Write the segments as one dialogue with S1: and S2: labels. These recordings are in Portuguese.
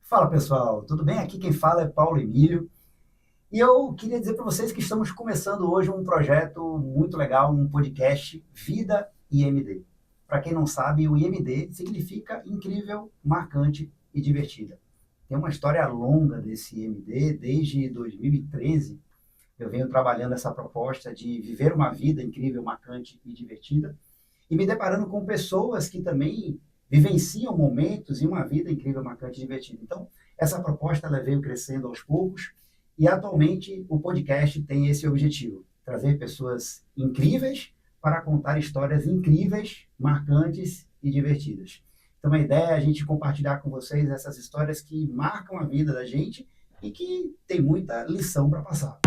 S1: Fala pessoal, tudo bem? Aqui quem fala é Paulo Emílio e eu queria dizer para vocês que estamos começando hoje um projeto muito legal, um podcast Vida IMD. Para quem não sabe, o IMD significa incrível, marcante e divertida. Tem uma história longa desse IMD, desde 2013 eu venho trabalhando essa proposta de viver uma vida incrível, marcante e divertida e me deparando com pessoas que também vivenciam momentos e uma vida incrível, marcante e divertida. Então, essa proposta ela veio crescendo aos poucos e atualmente o podcast tem esse objetivo, trazer pessoas incríveis para contar histórias incríveis, marcantes e divertidas. Então, a ideia é a gente compartilhar com vocês essas histórias que marcam a vida da gente e que tem muita lição para passar.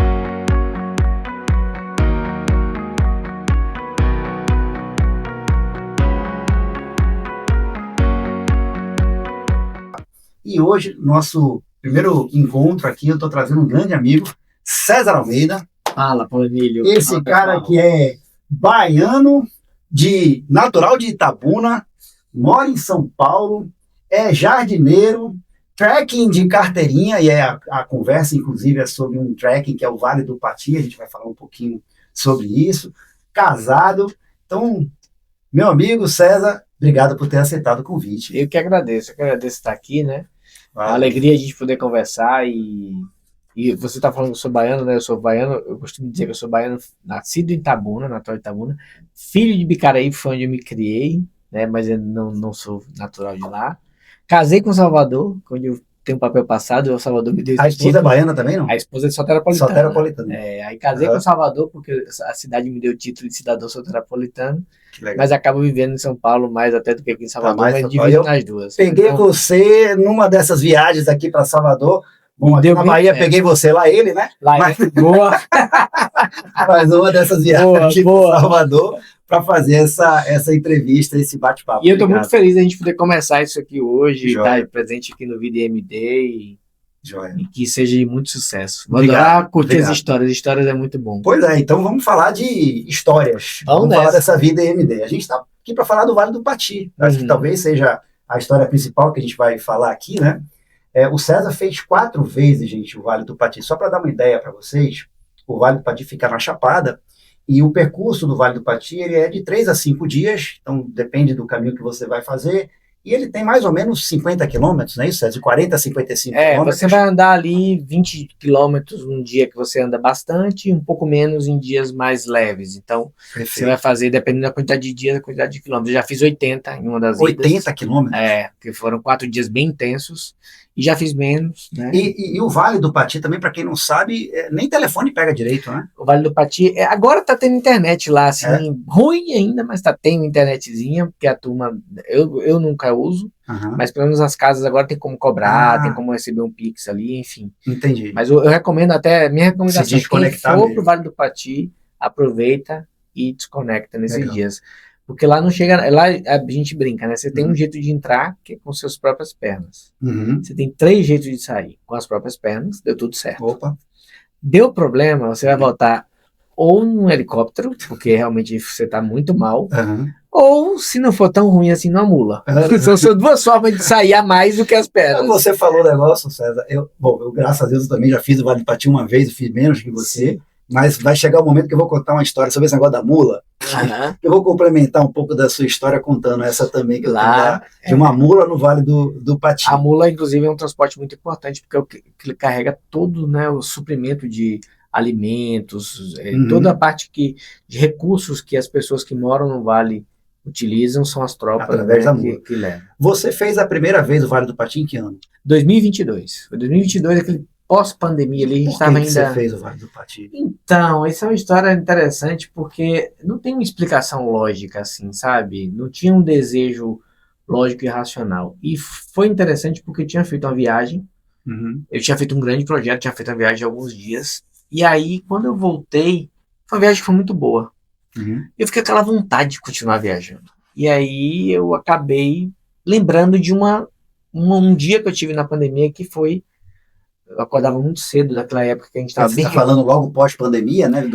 S1: E hoje, nosso primeiro encontro aqui, eu estou trazendo um grande amigo, César Almeida.
S2: Fala, Paulo Emílio.
S1: Esse
S2: Fala,
S1: cara
S2: pessoal.
S1: que é baiano, natural de Itabuna, mora em São Paulo, é jardineiro, trekking de carteirinha, e a conversa, inclusive, é sobre um trekking que é o Vale do Pati, a gente vai falar um pouquinho sobre isso, casado. Então, meu amigo César, obrigado por ter aceitado o convite.
S2: Eu que agradeço estar aqui, né? A alegria de a gente poder conversar e você está falando que eu sou baiano, né? Eu sou baiano, eu costumo dizer que eu sou baiano, nascido em Itabuna, natural de Itabuna, filho de Bicaraíba, foi onde eu me criei, né? Mas eu não sou natural de lá. Casei com Salvador, onde eu tenho um papel passado, o Salvador me deu esse
S1: A esposa é baiana também, não?
S2: A esposa é soteropolitana.
S1: Soteropolitana.
S2: Aí casei com Salvador porque a cidade me deu o título de cidadão soteropolitano, mas acabo vivendo em São Paulo mais até do que aqui em Salvador, mas divido nas duas.
S1: Peguei então, você numa dessas viagens aqui para Salvador. Bom, aqui na Bahia peguei você, lá ele, né?
S2: Boa!
S1: Mas uma dessas viagens aqui para Salvador para fazer essa entrevista, esse bate-papo.
S2: E eu estou muito feliz de a gente poder começar isso aqui hoje, estar presente aqui no Vida IMD e que seja de muito sucesso. Vou adorar curtir as histórias é muito bom.
S1: Pois é, então vamos falar de histórias. Vamos falar dessa Vida IMD. A gente está aqui para falar do Vale do Pati. Acho que talvez seja a história principal que a gente vai falar aqui, né? O César fez 4 vezes, gente, o Vale do Pati. Só para dar uma ideia para vocês, o Vale do Pati fica na Chapada e o percurso do Vale do Pati ele é de 3 a 5 dias, então depende do caminho que você vai fazer. E ele tem mais ou menos 50 quilômetros, não é isso, César? De 40 a 55 quilômetros.
S2: Você vai andar ali 20 quilômetros num dia que você anda bastante e um pouco menos em dias mais leves. Então, você vai fazer, dependendo da quantidade de dias, a quantidade de quilômetros. Eu já fiz 80 em uma das idas.
S1: 80 quilômetros?
S2: Porque foram 4 dias bem intensos. E já fiz menos, né?
S1: E o Vale do Pati também, para quem não sabe, nem telefone pega direito, né?
S2: O Vale do Pati, agora tá tendo internet lá, assim, ruim ainda, mas tá tendo internetzinha, porque a turma, eu nunca uso, mas pelo menos as casas agora tem como cobrar, tem como receber um Pix ali, enfim.
S1: Entendi.
S2: Mas eu recomendo até, minha recomendação, quem for pro Vale do Pati, aproveita e desconecta nesses dias. Porque lá não chega, lá a gente brinca, né? Você tem um jeito de entrar que é com suas próprias pernas. Você tem 3 jeitos de sair. Com as próprias pernas, deu tudo certo.
S1: Opa.
S2: Deu problema, você vai voltar ou num helicóptero, porque realmente você tá muito mal, ou, se não for tão ruim assim, numa mula. São 2 formas de sair a mais do que as pernas.
S1: Você falou o negócio, César. Eu, graças a Deus, eu também já fiz o Vale do Pati uma vez, eu fiz menos que você. Mas vai chegar o momento que eu vou contar uma história sobre esse negócio da mula. Eu vou complementar um pouco da sua história contando essa também, que eu tenho de uma mula no Vale do Pati.
S2: A mula, inclusive, é um transporte muito importante, porque ele carrega todo, né, o suprimento de alimentos, toda a parte de recursos que as pessoas que moram no Vale utilizam são as tropas
S1: através da mula
S2: que levam.
S1: Você fez a primeira vez o Vale do Pati em que ano?
S2: 2022. Foi 2022, aquele pós-pandemia ali, a gente estava ainda...
S1: você fez o Vale do Pati?
S2: Então, essa é uma história interessante porque não tem uma explicação lógica assim, sabe? Não tinha um desejo lógico e racional. E foi interessante porque eu tinha feito uma viagem, eu tinha feito um grande projeto, tinha feito uma viagem de alguns dias, e aí, quando eu voltei, foi uma viagem que foi muito boa. Eu fiquei com aquela vontade de continuar viajando. E aí, eu acabei lembrando de um dia que eu tive na pandemia que foi... Eu acordava muito cedo daquela época que a gente estava
S1: bem... Você está falando logo pós-pandemia, né?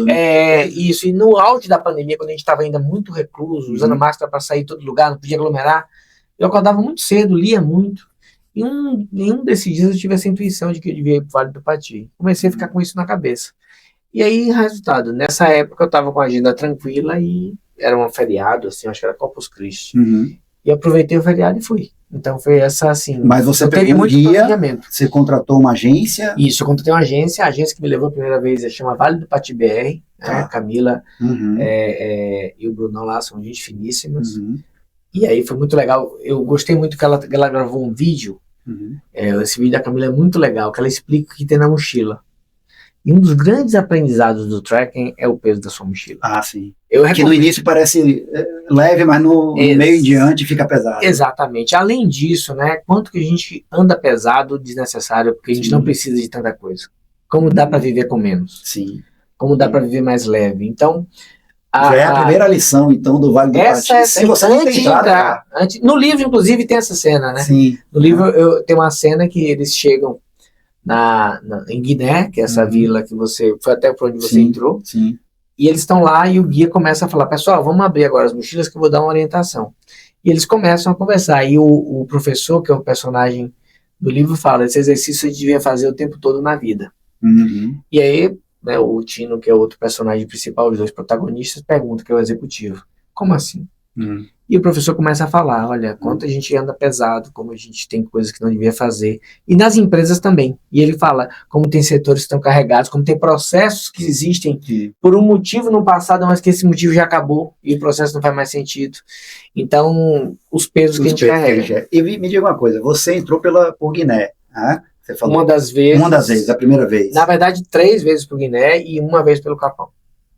S2: Isso. E no auge da pandemia, quando a gente estava ainda muito recluso, usando máscara para sair de todo lugar, não podia aglomerar, eu acordava muito cedo, lia muito. E em um desses dias eu tive essa intuição de que eu devia ir pro Vale do Pati. Comecei a ficar com isso na cabeça. E aí, resultado, nessa época eu estava com a agenda tranquila e era um feriado, assim, acho que era Corpus Christi. E aproveitei o feriado e fui. Então foi essa, assim...
S1: Mas você pegou um guia, você contratou uma agência?
S2: Isso, eu contratei uma agência, a agência que me levou a primeira vez chama Vale do Pati BR, né? A Camila e o Brunão lá são gente finíssimas. E aí foi muito legal, eu gostei muito que ela gravou um vídeo, esse vídeo da Camila é muito legal, que ela explica o que tem na mochila. E um dos grandes aprendizados do trekking é o peso da sua mochila.
S1: Ah, sim. Que no início parece leve, mas no meio em diante fica pesado.
S2: Exatamente. Além disso, né, quanto que a gente anda pesado desnecessário, porque a gente não precisa de tanta coisa. Como dá para viver com menos?
S1: Sim.
S2: Como dá para viver mais leve? Então...
S1: Já é a primeira lição, então, do Vale do Pati.
S2: Essa é você antes de entrar. No livro, inclusive, tem essa cena, né?
S1: Sim.
S2: No livro tem uma cena que eles chegam em Guiné, que é essa vila que você foi até por onde você entrou.
S1: Sim.
S2: E eles estão lá e o guia começa a falar, pessoal, vamos abrir agora as mochilas que eu vou dar uma orientação. E eles começam a conversar. E o professor, que é o personagem do livro, fala, esse exercício a gente devia fazer o tempo todo na vida. E aí, né, o Tino, que é o outro personagem principal, os dois protagonistas, pergunta, que é o executivo, como assim? E o professor começa a falar, olha, quanto a gente anda pesado, como a gente tem coisas que não devia fazer, e nas empresas também. E ele fala como tem setores que estão carregados, como tem processos que existem por um motivo no passado, mas que esse motivo já acabou e o processo não faz mais sentido. Então, os pesos que a gente carrega.
S1: E me diga uma coisa, você entrou por Guiné, né? Você falou.
S2: Uma das vezes,
S1: a primeira vez.
S2: Na verdade, 3 vezes por Guiné e 1 vez pelo Capão.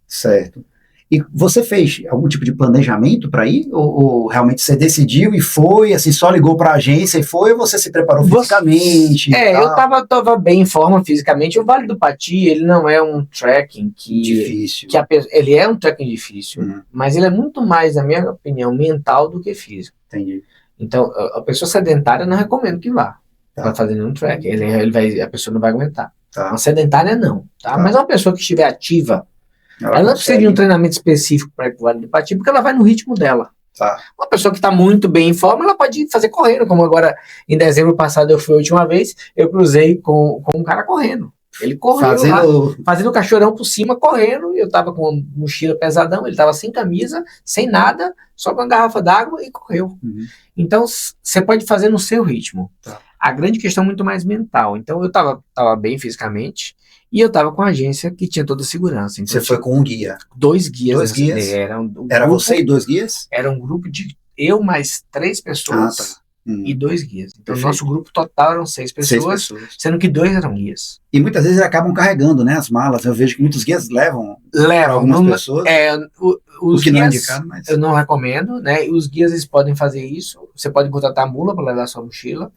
S1: Certo. E você fez algum tipo de planejamento para ir? Ou realmente você decidiu e foi, assim, só ligou para a agência e foi, ou você se preparou fisicamente?
S2: Eu tava bem em forma fisicamente. O Vale do Pati, ele não é um trekking
S1: difícil.
S2: Ele é um trekking difícil, mas ele é muito mais, na minha opinião, mental do que físico.
S1: Entendi.
S2: Então, a pessoa sedentária não recomendo que vá. Vai fazer nenhum trekking. A pessoa não vai aguentar. Uma sedentária não. Mas uma pessoa que estiver ativa, ela não precisa de um treinamento específico para ir para o Vale do Pati, porque ela vai no ritmo dela. Uma pessoa que está muito bem em forma, ela pode fazer correndo, como agora em dezembro passado eu fui a última vez, eu cruzei com um cara correndo. Ele correu fazendo o cachorrão por cima, correndo, e eu estava com uma mochila pesadão, ele estava sem camisa, sem nada, só com uma garrafa d'água e correu. Então, você pode fazer no seu ritmo. A grande questão é muito mais mental. Então, eu estava bem fisicamente, e eu estava com a agência que tinha toda a segurança. Então,
S1: você foi com um guia?
S2: 2 guias.
S1: 2 guias?
S2: Era
S1: você e 2 guias?
S2: Era um grupo de eu mais 3 pessoas e 2 guias. Então, o nosso grupo total eram 6 pessoas, sendo que 2 eram guias.
S1: E muitas vezes eles acabam carregando, né, as malas. Eu vejo que muitos guias levam algumas pessoas.
S2: Os
S1: que
S2: guias,
S1: não é indicado, mas...
S2: eu não recomendo, né? E os guias, eles podem fazer isso. Você pode contratar a mula para levar a sua mochila.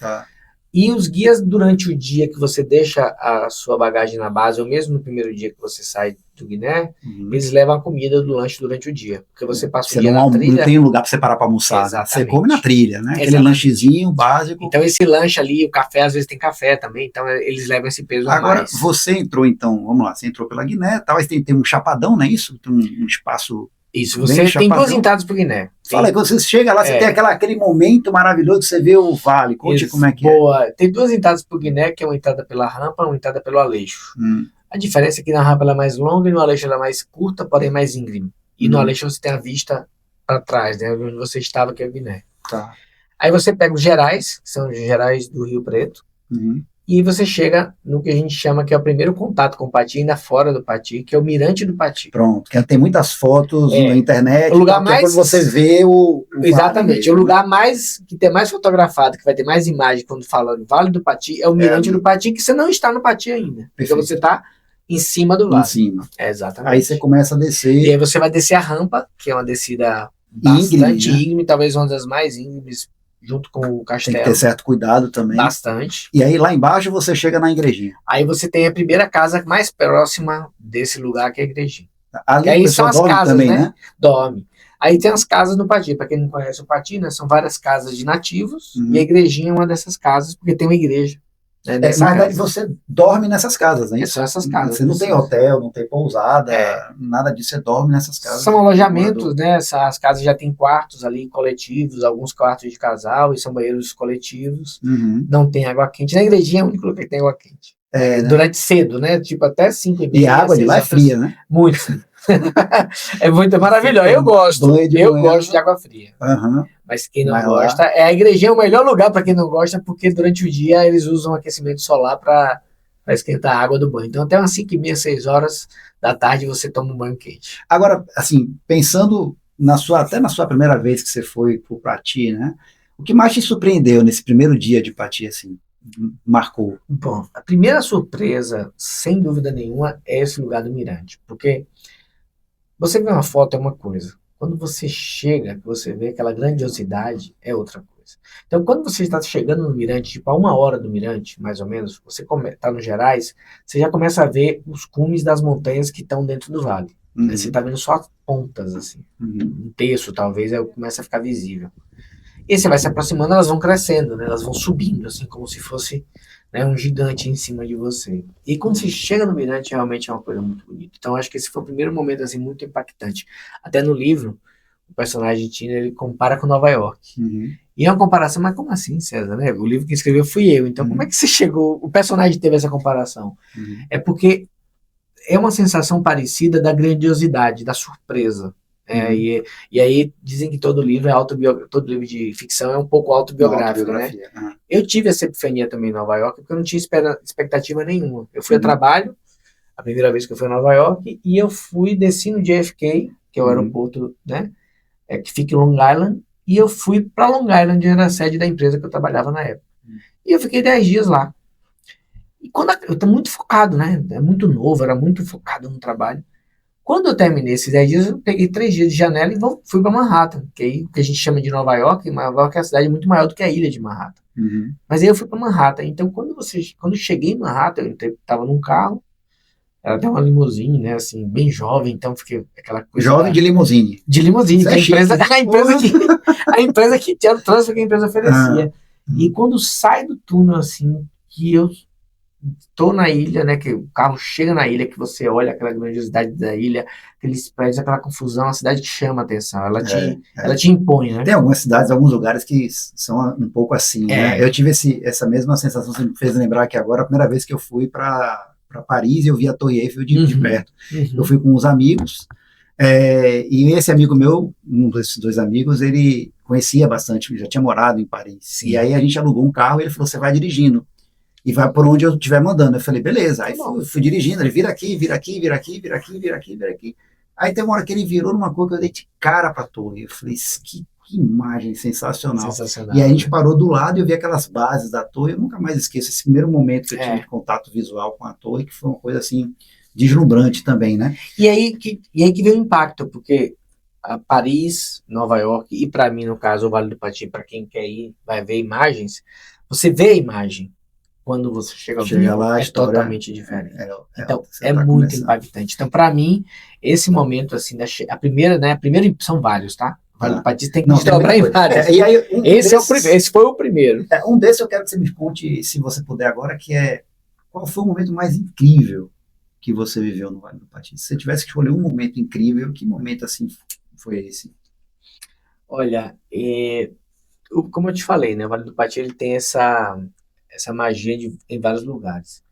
S2: E os guias, durante o dia que você deixa a sua bagagem na base, ou mesmo no primeiro dia que você sai do Guiné, eles levam a comida do lanche durante o dia. Porque você passa o dia na trilha.
S1: Não tem lugar para você parar para almoçar. Você come na trilha, né? Aquele lanchezinho básico.
S2: Então esse lanche ali, o café, às vezes tem café também, então eles levam esse peso a mais.
S1: Agora, você entrou então, vamos lá, você entrou pela Guiné, talvez tem um chapadão, não é isso? Tem um espaço...
S2: Isso, você tem 2 entradas pro Guiné.
S1: Fala aí, quando você chega lá, você tem aquele momento maravilhoso que você vê o vale. Conte como é que é.
S2: Tem 2 entradas pro Guiné, que é uma entrada pela rampa e uma entrada pelo Aleixo. A diferença é que na rampa ela é mais longa e no Aleixo ela é mais curta, porém mais íngreme. E no Aleixo você tem a vista para trás, né, onde você estava, que é o Guiné. Aí você pega os gerais, que são os gerais do Rio Preto, e você chega no que a gente chama que é o primeiro contato com o Pati, ainda fora do Pati, que é o Mirante do Pati.
S1: Pronto, que tem muitas fotos na internet,
S2: o lugar mais...
S1: quando você vê o
S2: Exatamente, o lugar que tem mais fotografado, que vai ter mais imagem quando fala do Vale do Pati, é o Mirante do Pati, que você não está no Pati ainda. Porque você está em cima do vale.
S1: Em cima.
S2: Exatamente.
S1: Aí você começa a descer.
S2: E aí você vai descer a rampa, que é uma descida bastante íngreme, talvez uma das mais íngremes, junto com o castelo.
S1: Tem que ter certo cuidado também.
S2: Bastante.
S1: E aí lá embaixo você chega na igrejinha.
S2: Aí você tem a primeira casa mais próxima desse lugar, que é a igrejinha.
S1: Ali
S2: aí são as casas,
S1: também, né?
S2: Dorme. Aí tem as casas no Pati. Para quem não conhece o Pati, né, são várias casas de nativos, e a igrejinha é uma dessas casas, porque tem uma igreja né,
S1: Na
S2: nessa
S1: verdade,
S2: casa.
S1: você dorme nessas casas, né?
S2: São essas casas.
S1: Você não tem hotel, não tem pousada, nada disso, você dorme nessas casas.
S2: São alojamentos, né? As casas já têm quartos ali coletivos, alguns quartos de casal e são banheiros coletivos.
S1: Uhum.
S2: Não tem água quente. Na igrejinha é o único lugar que tem água quente.
S1: Né?
S2: Durante cedo, né? Tipo até 5h30.
S1: E a água de lá é fria, né?
S2: Muito fria. É muito maravilhoso. Eu gosto. Gosto de água fria.
S1: Uhum.
S2: Mas quem não gosta, a igrejinha é o melhor lugar para quem não gosta, porque durante o dia eles usam aquecimento solar para esquentar a água do banho. Então até umas 5h30, 6 horas da tarde você toma um banho quente.
S1: Agora, assim, pensando até na sua primeira vez que você foi para o Pati, né? O que mais te surpreendeu nesse primeiro dia de Pati, assim, marcou?
S2: Bom, a primeira surpresa, sem dúvida nenhuma, é esse lugar do Mirante, porque você vê uma foto é uma coisa, quando você chega, você vê aquela grandiosidade, é outra coisa. Então, quando você está chegando no Mirante, tipo a 1 hora do Mirante, mais ou menos, você está no Gerais, você já começa a ver os cumes das montanhas que estão dentro do vale.
S1: Uhum.
S2: Você está vendo só as pontas, assim. Um terço, talvez, aí começa a ficar visível. E você vai se aproximando, elas vão crescendo, né? Elas vão subindo, assim, como se fosse, né, um gigante em cima de você. E quando você chega no Mirante, realmente é uma coisa muito bonita. Então, acho que esse foi o primeiro momento, assim, muito impactante. Até no livro, o personagem Tino, ele compara com Nova York.
S1: Uhum.
S2: E é uma comparação, mas como assim, César, né? O livro que escreveu fui eu, então como é que você chegou? O personagem teve essa comparação. É porque é uma sensação parecida da grandiosidade, da surpresa. E aí dizem que todo livro todo livro de ficção é um pouco autobiográfico, né? Eu tive essa epifania também em Nova York, porque eu não tinha expectativa nenhuma. Eu fui a trabalho, a primeira vez que eu fui a Nova York, e eu desci no JFK, que é o aeroporto, né? Que fica em Long Island, e eu fui para Long Island, onde era a sede da empresa que eu trabalhava na época. E eu fiquei 10 dias lá. E quando eu tô muito focado, né? É muito novo, era muito focado no trabalho. Quando eu terminei esses 10 dias, eu peguei 3 dias de janela e fui para Manhattan, que aí que a gente chama de Nova York, e Nova York é a cidade muito maior do que a ilha de Manhattan. Mas aí eu fui para Manhattan. Então, quando eu cheguei em Manhattan, eu estava num carro, era até uma limusine, né, assim, bem jovem, então fiquei aquela coisa...
S1: Jovem de limusine.
S2: De limusine, que a empresa que tinha o trânsito que a empresa oferecia. E quando sai do túnel, assim, que eu tô na ilha, né, que o carro chega na ilha, que você olha aquela grandiosidade da ilha, aqueles prédios, aquela confusão, a cidade que chama a atenção, ela te impõe, né?
S1: Tem algumas cidades, alguns lugares que são um pouco assim, né? Eu tive essa mesma sensação, você me fez lembrar que agora, a primeira vez que eu fui para Paris, eu vi a Torre Eiffel de perto. Eu fui com uns amigos, e esse amigo meu, um desses 2 amigos, ele conhecia bastante, já tinha morado em Paris. Sim. E aí a gente alugou um carro e ele falou, você vai dirigindo e vai por onde eu estiver mandando. Eu falei, beleza. Aí fui dirigindo, ele vira aqui, vira aqui, vira aqui, vira aqui, vira aqui, vira aqui. Aí tem uma hora que ele virou numa cor que eu dei de cara pra torre. Eu falei, que imagem sensacional. E aí a gente parou do lado e eu vi aquelas bases da torre. Eu nunca mais esqueço esse primeiro momento que eu tive de contato visual com a torre, que foi uma coisa assim, deslumbrante também, né?
S2: E aí que veio o impacto, porque a Paris, Nova York, e para mim, no caso, o Vale do Pati, para quem quer ir, vai ver imagens, você vê a imagem. Quando você chega
S1: lá,
S2: é totalmente diferente. Então, é muito impactante. Então, para mim, esse momento, assim, a primeira, são vários, tá? Vale do Pati tem que desdobrar em vários. Esse foi o primeiro.
S1: Um desses eu quero que você me conte, se você puder agora, que é qual foi o momento mais incrível que você viveu no Vale do Pati? Se você tivesse que escolher um momento incrível, que momento, assim, foi esse?
S2: Olha, como eu te falei, né? O Vale do Pati, ele tem essa magia em vários lugares.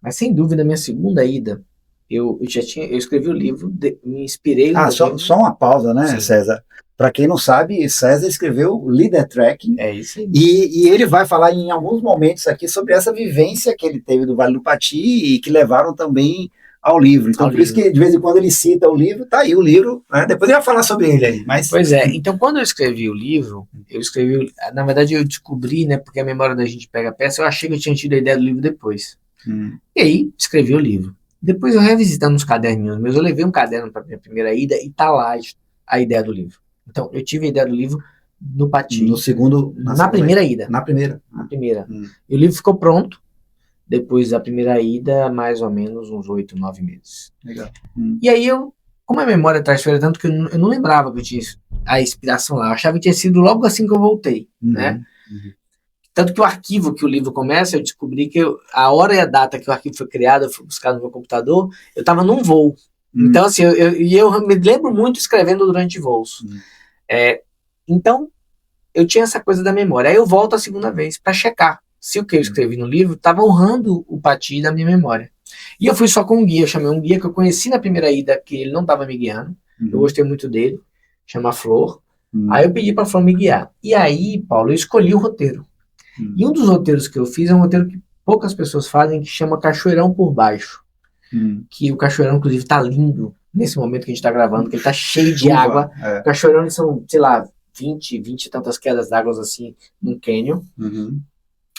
S2: Mas, sem dúvida, a minha segunda ida, eu escrevi o livro, me inspirei no livro.
S1: Só uma pausa, né, sim, César? Para quem não sabe, César escreveu Leader Trekking.
S2: É isso aí.
S1: E ele vai falar em alguns momentos aqui sobre essa vivência que ele teve do Vale do Pati e que levaram também ao livro. Então, por isso que de vez em quando ele cita o livro, tá aí o livro, né? Depois ele vai falar sobre ele aí. Mas...
S2: Pois é, então quando eu escrevi o livro, na verdade eu descobri, né, porque a memória da gente pega a peça, eu achei que eu tinha tido a ideia do livro depois. E aí, escrevi o livro. Depois eu revisitando uns caderninhos meus, eu levei um caderno para minha primeira ida e tá lá a ideia do livro. Então, eu tive a ideia do livro no Pati.
S1: No segundo...
S2: Na primeira ida.
S1: Na primeira.
S2: Na primeira. E o livro ficou pronto. Depois da primeira ida, mais ou menos uns 8, 9 meses.
S1: Legal.
S2: E aí como a memória traiçoeira, tanto que eu não lembrava que eu tinha a inspiração lá. Eu achava que tinha sido logo assim que eu voltei, né? Tanto que o arquivo que o livro começa, eu descobri que a hora e a data que o arquivo foi criado, eu fui buscar no meu computador, eu estava num voo. Então, assim, eu me lembro muito escrevendo durante voos. Então, eu tinha essa coisa da memória. Aí eu volto a segunda vez para checar se o que eu escrevi no livro estava honrando o Pati da minha memória. E eu fui só com um guia, eu chamei um guia que eu conheci na primeira ida, que ele não estava me guiando. Eu gostei muito dele, chama Flor. Aí eu pedi para a Flor me guiar. E aí, Paulo, eu escolhi o roteiro. E um dos roteiros que eu fiz é um roteiro que poucas pessoas fazem, que chama Cachoeirão por Baixo. Que o Cachoeirão, inclusive, tá lindo nesse momento que a gente tá gravando, que ele tá cheio de água. O Cachoeirão são, sei lá, 20 e tantas quedas d'água assim, num cânion.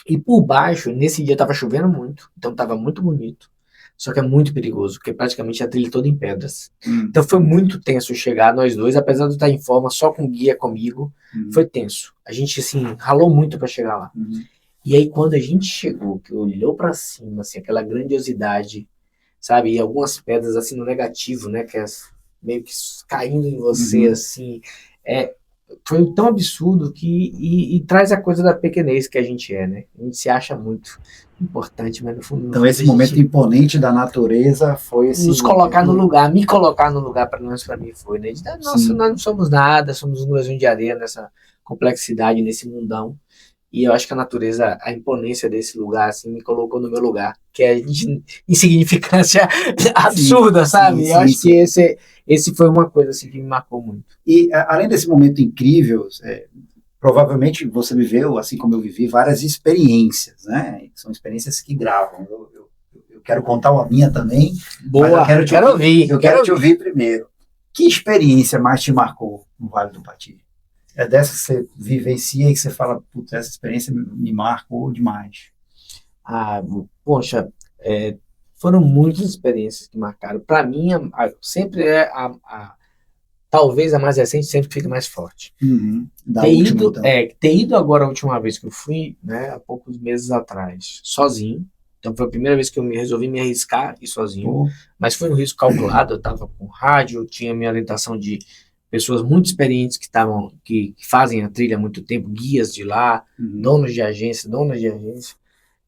S2: E por baixo, nesse dia tava chovendo muito, então tava muito bonito. Só que é muito perigoso, porque praticamente a trilha é toda em pedras. Então foi muito tenso chegar, nós dois, apesar de eu estar em forma, só com guia comigo, foi tenso. A gente, assim, ralou muito para chegar lá. E aí, quando a gente chegou, que olhou para cima, assim, aquela grandiosidade, sabe? E algumas pedras, assim, no negativo, né? Que é meio que caindo em você, assim. Foi tão absurdo que... E traz a coisa da pequenez que a gente é, né? A gente se acha muito importante, mas no fundo...
S1: Então, esse momento imponente da natureza foi esse...
S2: Nos colocar no lugar, me colocar no lugar, para mim, foi, né? De, nossa, nós não somos nada, somos um grãozinho de areia nessa complexidade, nesse mundão. E eu acho que a natureza, a imponência desse lugar, assim, me colocou no meu lugar, que é de insignificância absurda, sabe? Eu acho que esse foi uma coisa, assim, que me marcou muito.
S1: E, além desse momento incrível, provavelmente você viveu, assim como eu vivi, várias experiências, né? São experiências que gravam. Eu quero contar uma minha também.
S2: Boa,
S1: mas eu quero te ouvir primeiro. Que experiência mais te marcou no Vale do Pati? É dessa que você vivencia e que você fala, putz, essa experiência me marcou demais.
S2: Poxa, foram muitas experiências que marcaram. Para mim, sempre talvez a mais recente sempre fica mais forte. Ter ido agora a última vez que eu fui, né, há poucos meses atrás, sozinho. Então foi a primeira vez que eu resolvi me arriscar ir sozinho. Mas foi um risco calculado, eu estava com rádio, eu tinha minha orientação de pessoas muito experientes que fazem a trilha há muito tempo, guias de lá, donas de agência.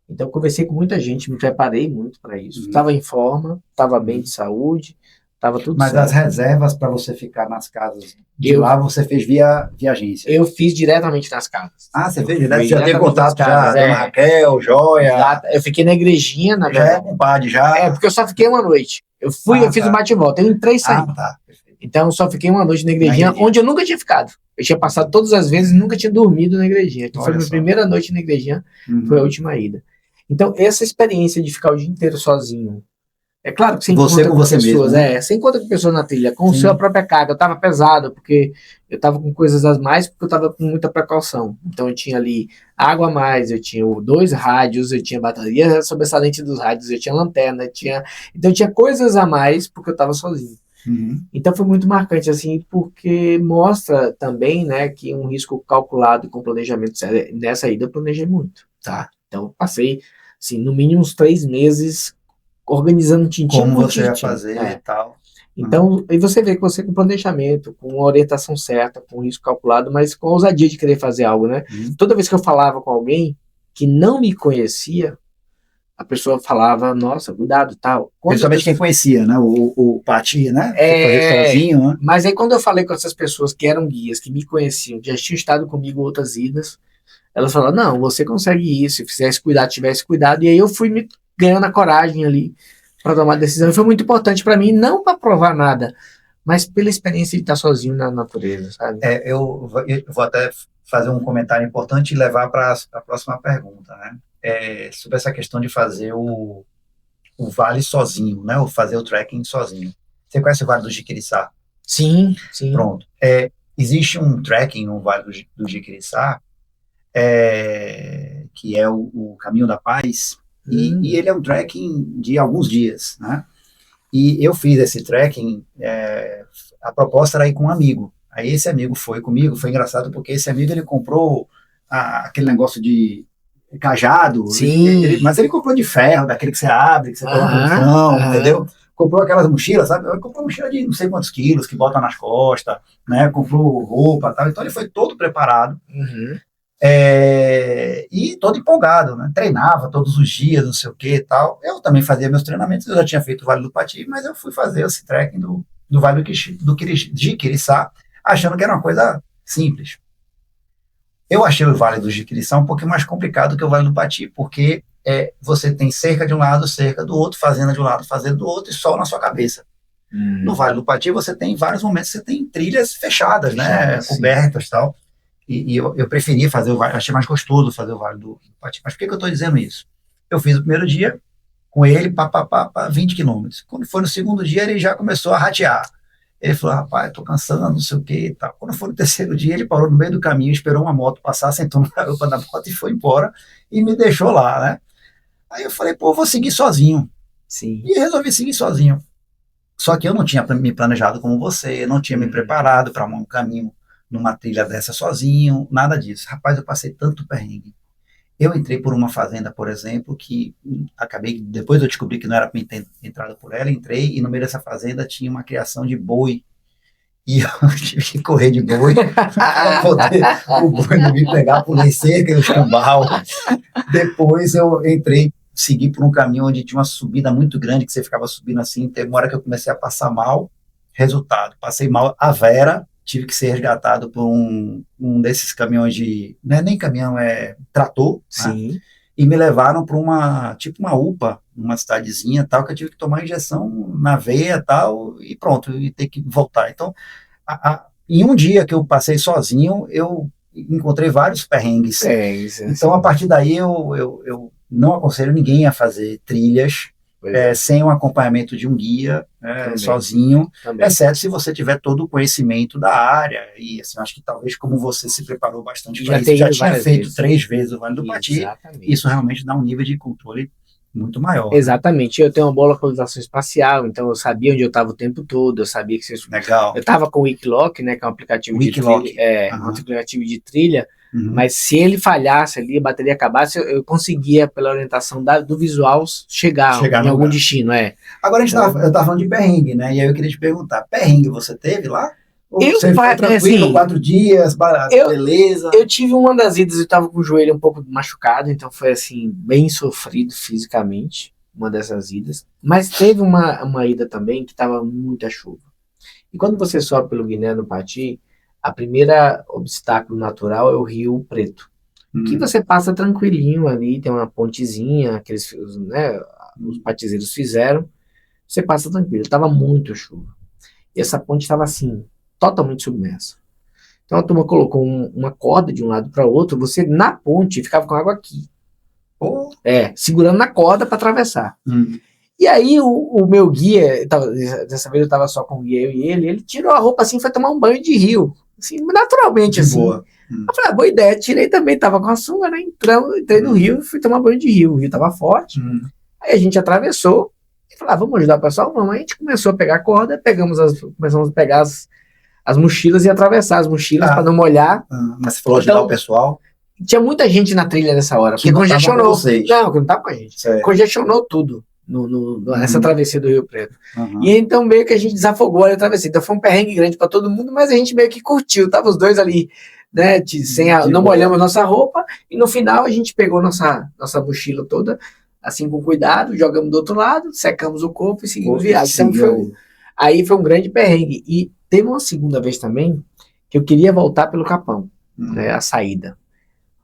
S2: Então eu conversei com muita gente, me preparei muito para isso. Estava em forma, estava bem de saúde, estava tudo certo.
S1: Mas as reservas para você ficar nas casas de lá, você fez via agência?
S2: Eu fiz diretamente nas casas.
S1: Você fez direto? Já tem contato já? Dona Raquel, Joia?
S2: Eu fiquei na igrejinha, na
S1: verdade. Já é compadre, já?
S2: Porque eu só fiquei uma noite. Eu fiz o bate e volta, eu entrei e saí. Então eu só fiquei uma noite na igrejinha, onde eu nunca tinha ficado. Eu tinha passado todas as vezes e nunca tinha dormido na igrejinha. Então foi a minha primeira noite na igrejinha, foi a última ida. Então essa experiência de ficar o dia inteiro sozinho, é claro que você encontra com pessoas, mesmo, né? Você encontra com pessoas na trilha, com sua própria carga. Eu estava pesado, porque eu estava com coisas a mais, porque eu estava com muita precaução. Então eu tinha ali água a mais, eu tinha 2 rádios, eu tinha bateria sobressalente dos rádios, eu tinha lanterna, então eu tinha coisas a mais, porque eu estava sozinho. Então foi muito marcante, assim, porque mostra também, né, que um risco calculado com planejamento sério. Nessa ida eu planejei muito, tá? Então eu passei, assim, no mínimo uns 3 meses organizando
S1: como você ia fazer e tal.
S2: Então, e você vê que você com planejamento, com orientação certa, com risco calculado, mas com a ousadia de querer fazer algo, né? Toda vez que eu falava com alguém que não me conhecia, a pessoa falava, nossa, cuidado, tal.
S1: Principalmente quem conhecia, né? O Pati, né? Fazer sozinho, né?
S2: Mas aí quando eu falei com essas pessoas que eram guias, que me conheciam, já tinham estado comigo outras idas, elas falaram, não, você consegue isso, se fizesse cuidado, tivesse cuidado. E aí eu fui me ganhando a coragem ali para tomar decisão. E foi muito importante para mim, não para provar nada, mas pela experiência de estar sozinho na natureza, sabe?
S1: Eu vou até fazer um comentário importante e levar para a próxima pergunta, né? Sobre essa questão de fazer o vale sozinho, né? Ou fazer o trekking sozinho. Você conhece o Vale do Jiquiriçá?
S2: Sim.
S1: Pronto. Existe um trekking no Vale do Jiquiriçá, que é o Caminho da Paz, e ele é um trekking de alguns dias, né? E eu fiz esse trekking, a proposta era ir com um amigo. Aí esse amigo foi comigo, foi engraçado porque esse amigo ele comprou aquele negócio de cajado, mas ele comprou de ferro, daquele que você abre, que você coloca no chão, entendeu? Comprou aquelas mochilas, sabe? Ele comprou mochila de não sei quantos quilos, que bota nas costas, né? Comprou roupa e tal, então ele foi todo preparado. E todo empolgado, né? Treinava todos os dias, não sei o que e tal. Eu também fazia meus treinamentos, eu já tinha feito o Vale do Pati, mas eu fui fazer esse trekking do Vale de Quiriçá, achando que era uma coisa simples. Eu achei o Vale do Jiquiriçá um pouquinho mais complicado que o Vale do Pati, porque você tem cerca de um lado, cerca do outro, fazenda de um lado, fazenda do outro, e sol na sua cabeça. No Vale do Pati você tem vários momentos, você tem trilhas fechadas, né, cobertas e tal. E eu preferia fazer o Vale, achei mais gostoso fazer o Vale do Pati. Mas por que eu estou dizendo isso? Eu fiz o primeiro dia com ele, 20 quilômetros. Quando foi no segundo dia, ele já começou a ratear. Ele falou, rapaz, estou cansando, não sei o que e tal. Quando foi no terceiro dia, ele parou no meio do caminho, esperou uma moto passar, sentou na garupa da moto e foi embora e me deixou lá, né? Aí eu falei, pô, eu vou seguir sozinho.
S2: Sim.
S1: E resolvi seguir sozinho. Só que eu não tinha me planejado como você, não tinha me preparado para um caminho numa trilha dessa sozinho, nada disso. Rapaz, eu passei tanto perrengue. Eu entrei por uma fazenda, por exemplo, que depois eu descobri que não era para ter entrado por ela, entrei e no meio dessa fazenda tinha uma criação de boi. E eu tive que correr de boi para poder o boi não me pegar, pulei cerca e o escambau. Depois eu segui por um caminho onde tinha uma subida muito grande, que você ficava subindo assim, teve uma hora que eu comecei a passar mal. Resultado, passei mal a Vera, tive que ser resgatado por um desses caminhões não é nem caminhão, é trator.
S2: Sim.
S1: Né? E me levaram para uma UPA, uma cidadezinha tal, que eu tive que tomar injeção na veia tal, e pronto, e ter que voltar. Então, em um dia que eu passei sozinho, eu encontrei vários perrengues. Então, a partir daí, eu não aconselho ninguém a fazer trilhas sem o acompanhamento de um guia, sozinho, exceto se você tiver todo o conhecimento da área. E assim, acho que talvez como você se preparou bastante para isso, já tinha feito 3 vezes o Vale do Pati, isso realmente dá um nível de controle muito maior.
S2: Exatamente, eu tenho uma boa localização espacial, então eu sabia onde eu estava o tempo todo, eu sabia que
S1: Legal.
S2: Eu estava com o Wikiloc, né, que é um aplicativo de trilha, um aplicativo de trilha. Mas se ele falhasse ali, a bateria acabasse, eu conseguia, pela orientação do visual, chegar em algum destino.
S1: Agora eu estava falando de perrengue, né? E aí eu queria te perguntar, perrengue você teve lá? Ou você foi tranquilo, assim, 4 dias, beleza?
S2: Eu tive uma das idas, eu estava com o joelho um pouco machucado, então foi assim, bem sofrido fisicamente, uma dessas idas. Mas teve uma ida também que estava muita chuva. E quando você sobe pelo Guiné do Pati, a primeira obstáculo natural é o Rio Preto, que você passa tranquilinho ali, tem uma pontezinha que os patizeiros fizeram, você passa tranquilo. Tava muito chuva. E essa ponte estava assim, totalmente submersa. Então a turma colocou uma corda de um lado para o outro, você na ponte ficava com água aqui. Segurando na corda para atravessar. E aí o meu guia, dessa vez eu estava só com o guia, eu e ele tirou a roupa assim e foi tomar um banho de rio. Assim, naturalmente, assim.
S1: Boa.
S2: Eu falei, boa ideia, tirei também, tava com a sunga, né? Entrei no rio e fui tomar banho de rio. O rio tava forte. Aí a gente atravessou e falou, vamos ajudar o pessoal? Vamos. Aí a gente começou a pegar a corda, começamos a pegar as mochilas e atravessar as mochilas para não molhar.
S1: Mas você falou ajudar o pessoal?
S2: Tinha muita gente na trilha nessa hora, porque congestionou. Não, que não tava com a gente. Certo. Congestionou tudo. Nessa travessia do Rio Preto. E então meio que a gente desafogou a travessia. Então foi um perrengue grande para todo mundo, mas a gente meio que curtiu. Tava os dois ali, né? Não molhamos nossa roupa, e no final a gente pegou nossa mochila toda, assim, com cuidado, jogamos do outro lado, secamos o corpo e seguimos viagem. Então aí foi um grande perrengue. E teve uma segunda vez também que eu queria voltar pelo Capão, né? A saída.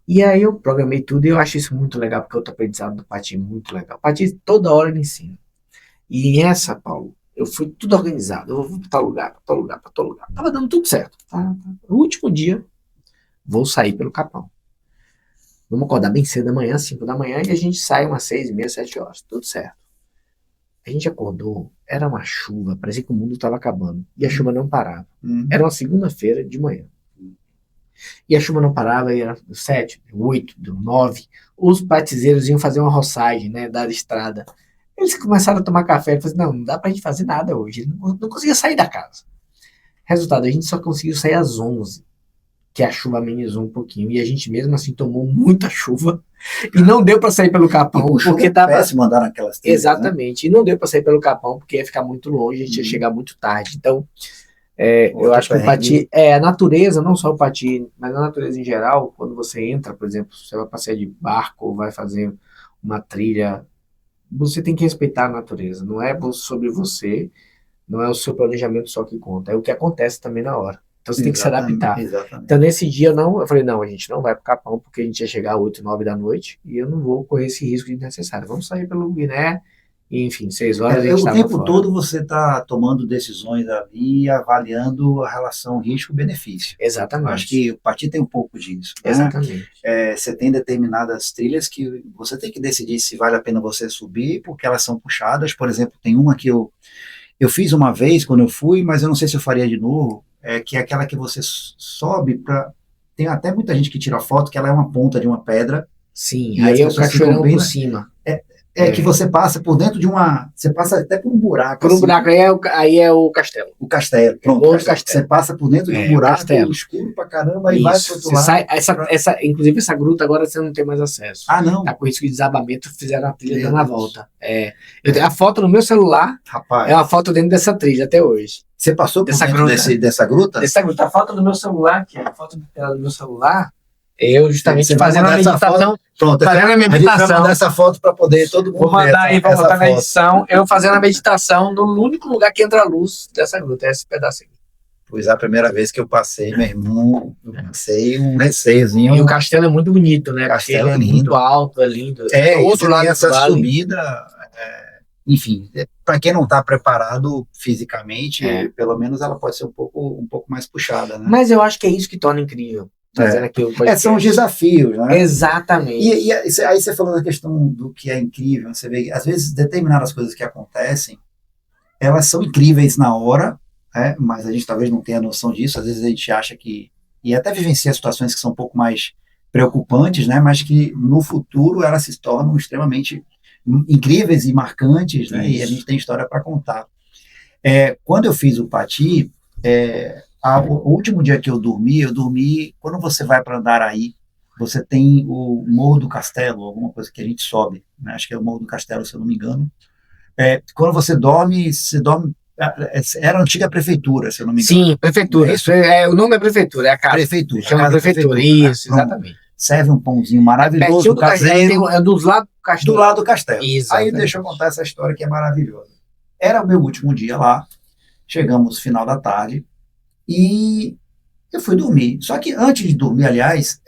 S2: E aí eu programei tudo e eu acho isso muito legal, porque outro aprendizado do Pati é muito legal. O Pati toda hora ele ensina. E essa, Paulo, eu fui tudo organizado. Eu vou para tal lugar, para tal lugar, para tal lugar. Tava dando tudo certo. No último dia, vou sair pelo Capão. Vamos acordar bem cedo da manhã, 5 da manhã, e a gente sai umas 6h30, 7 horas. Tudo certo. A gente acordou, era uma chuva, parecia que o mundo estava acabando. E a chuva não parava. Era uma segunda-feira de manhã. E a chuva não parava, e era 7, 8, 9. Os patizeiros iam fazer uma roçagem, né, da estrada. Eles começaram a tomar café e falaram, não dá pra gente fazer nada hoje. Não conseguia sair da casa. Resultado, a gente só conseguiu sair às 11, que a chuva amenizou um pouquinho. E a gente mesmo assim tomou muita chuva. E não deu pra sair pelo Capão, porque tava...
S1: péssimo andar naquelas trilhas,
S2: exatamente. Né? E não deu pra sair pelo Capão, porque ia ficar muito longe, a gente ia chegar muito tarde. Então, Eu acho que o Pati, a natureza, não só o Pati, mas a natureza em geral, quando você entra, por exemplo, você vai passear de barco ou vai fazer uma trilha, você tem que respeitar a natureza, não é sobre você, não é o seu planejamento só que conta, é o que acontece também na hora. Então você tem que se adaptar.
S1: Exatamente.
S2: Então nesse dia eu falei, não, a gente não vai pro Capão, porque a gente ia chegar às 8, 9 da noite, e eu não vou correr esse risco desnecessário. Vamos sair pelo Guiné, e, enfim, 6 horas a gente
S1: O
S2: estava
S1: tempo
S2: fora.
S1: todo você está tomando decisões ali, avaliando a relação risco-benefício.
S2: Exatamente.
S1: Acho que o Pati tem um pouco disso. Né?
S2: Exatamente.
S1: Você tem determinadas trilhas que você tem que decidir se vale a pena você subir, porque elas são puxadas. Por exemplo, tem uma que eu fiz uma vez quando eu fui, mas eu não sei se eu faria de novo, que é aquela que você sobe para... Tem até muita gente que tira foto, que ela é uma ponta de uma pedra.
S2: Sim, aí é o cachoeirão por cima.
S1: Que você passa por dentro de uma... Você passa até por um buraco.
S2: Por um buraco, aí é o castelo.
S1: O castelo, pronto. Você passa por dentro de um buraco escuro pra caramba e vai pro outro lado.
S2: Inclusive essa gruta agora você não tem mais acesso.
S1: Ah, não?
S2: Tá com risco de desabamento, fizeram a trilha dando a volta. Eu tenho a foto no meu celular,
S1: rapaz,
S2: é uma foto dentro dessa trilha até hoje.
S1: Você passou por dentro dessa gruta?
S2: Dessa gruta. A foto do meu celular, que é a foto do meu celular, eu justamente fazendo a meditação.
S1: Pronto,
S2: fazendo a meditação.
S1: Vou mandar essa foto para poder todo mundo
S2: ver. Vou mandar aí para botar na edição. Eu fazendo a meditação no único lugar que entra a luz dessa gruta, é esse pedacinho.
S1: Pois a primeira vez que eu passei, meu irmão, eu passei um receiozinho.
S2: E o castelo é muito bonito, né?
S1: O castelo é
S2: lindo. Muito alto, é lindo.
S1: O outro lado essa subida, enfim, para quem não está preparado fisicamente, pelo menos ela pode ser um pouco mais puxada, né?
S2: Mas eu acho que é isso que torna incrível.
S1: São os desafios, né?
S2: Exatamente.
S1: E aí você falou da questão do que é incrível, você vê que às vezes determinadas coisas que acontecem, elas são incríveis na hora, mas a gente talvez não tenha noção disso, às vezes a gente acha que, e até vivencia situações que são um pouco mais preocupantes, né? Mas que no futuro elas se tornam extremamente incríveis e marcantes, né? E a gente tem história para contar. Quando eu fiz o Pati, o último dia que eu dormi, quando você vai para Andaraí, você tem o Morro do Castelo, alguma coisa que a gente sobe, né? Acho que é o Morro do Castelo, se eu não me engano. Quando você dorme, era a antiga prefeitura, se eu não me engano.
S2: Sim, prefeitura. O nome é prefeitura, é a casa.
S1: Prefeitura.
S2: Chama prefeitura, isso, exatamente.
S1: Serve um pãozinho maravilhoso do caseiro.
S2: É dos lados do castelo.
S1: Do lado do castelo.
S2: Exatamente.
S1: Aí deixa eu contar essa história que é maravilhosa. Era o meu último dia lá, chegamos no final da tarde, e eu fui dormir. Só que antes de dormir, aliás,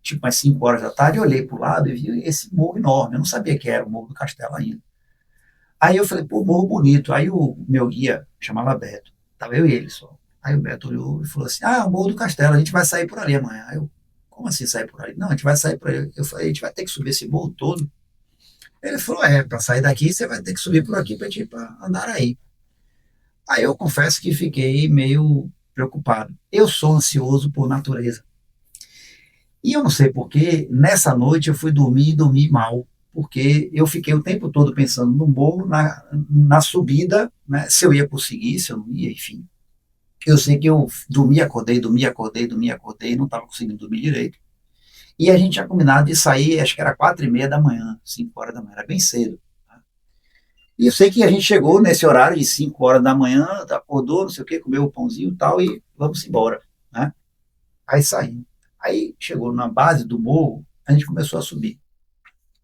S1: tipo umas 5 horas da tarde, eu olhei para o lado e vi esse morro enorme. Eu não sabia que era o Morro do Castelo ainda. Aí eu falei, pô, morro bonito. Aí o meu guia, chamava Beto, estava eu e ele só. Aí o Beto olhou e falou assim, o Morro do Castelo, a gente vai sair por ali amanhã. Aí eu, como assim sair por ali? Não, a gente vai sair por ali. Eu falei, a gente vai ter que subir esse morro todo. Ele falou, para sair daqui, você vai ter que subir por aqui para ir para Andaraí. Aí eu confesso que fiquei meio preocupado. Eu sou ansioso por natureza. E eu não sei porquê, nessa noite eu fui dormir e dormi mal, porque eu fiquei o tempo todo pensando no morro, na subida, né, se eu ia conseguir, se eu não ia, enfim. Eu sei que eu dormi, acordei, não estava conseguindo dormir direito. E a gente tinha combinado de sair, acho que era 4h30 da manhã, 5 horas da manhã, era bem cedo. E eu sei que a gente chegou nesse horário de 5 horas da manhã, acordou, não sei o quê, comeu o pãozinho e tal, e vamos embora, né? Aí saímos. Aí chegou na base do morro, a gente começou a subir.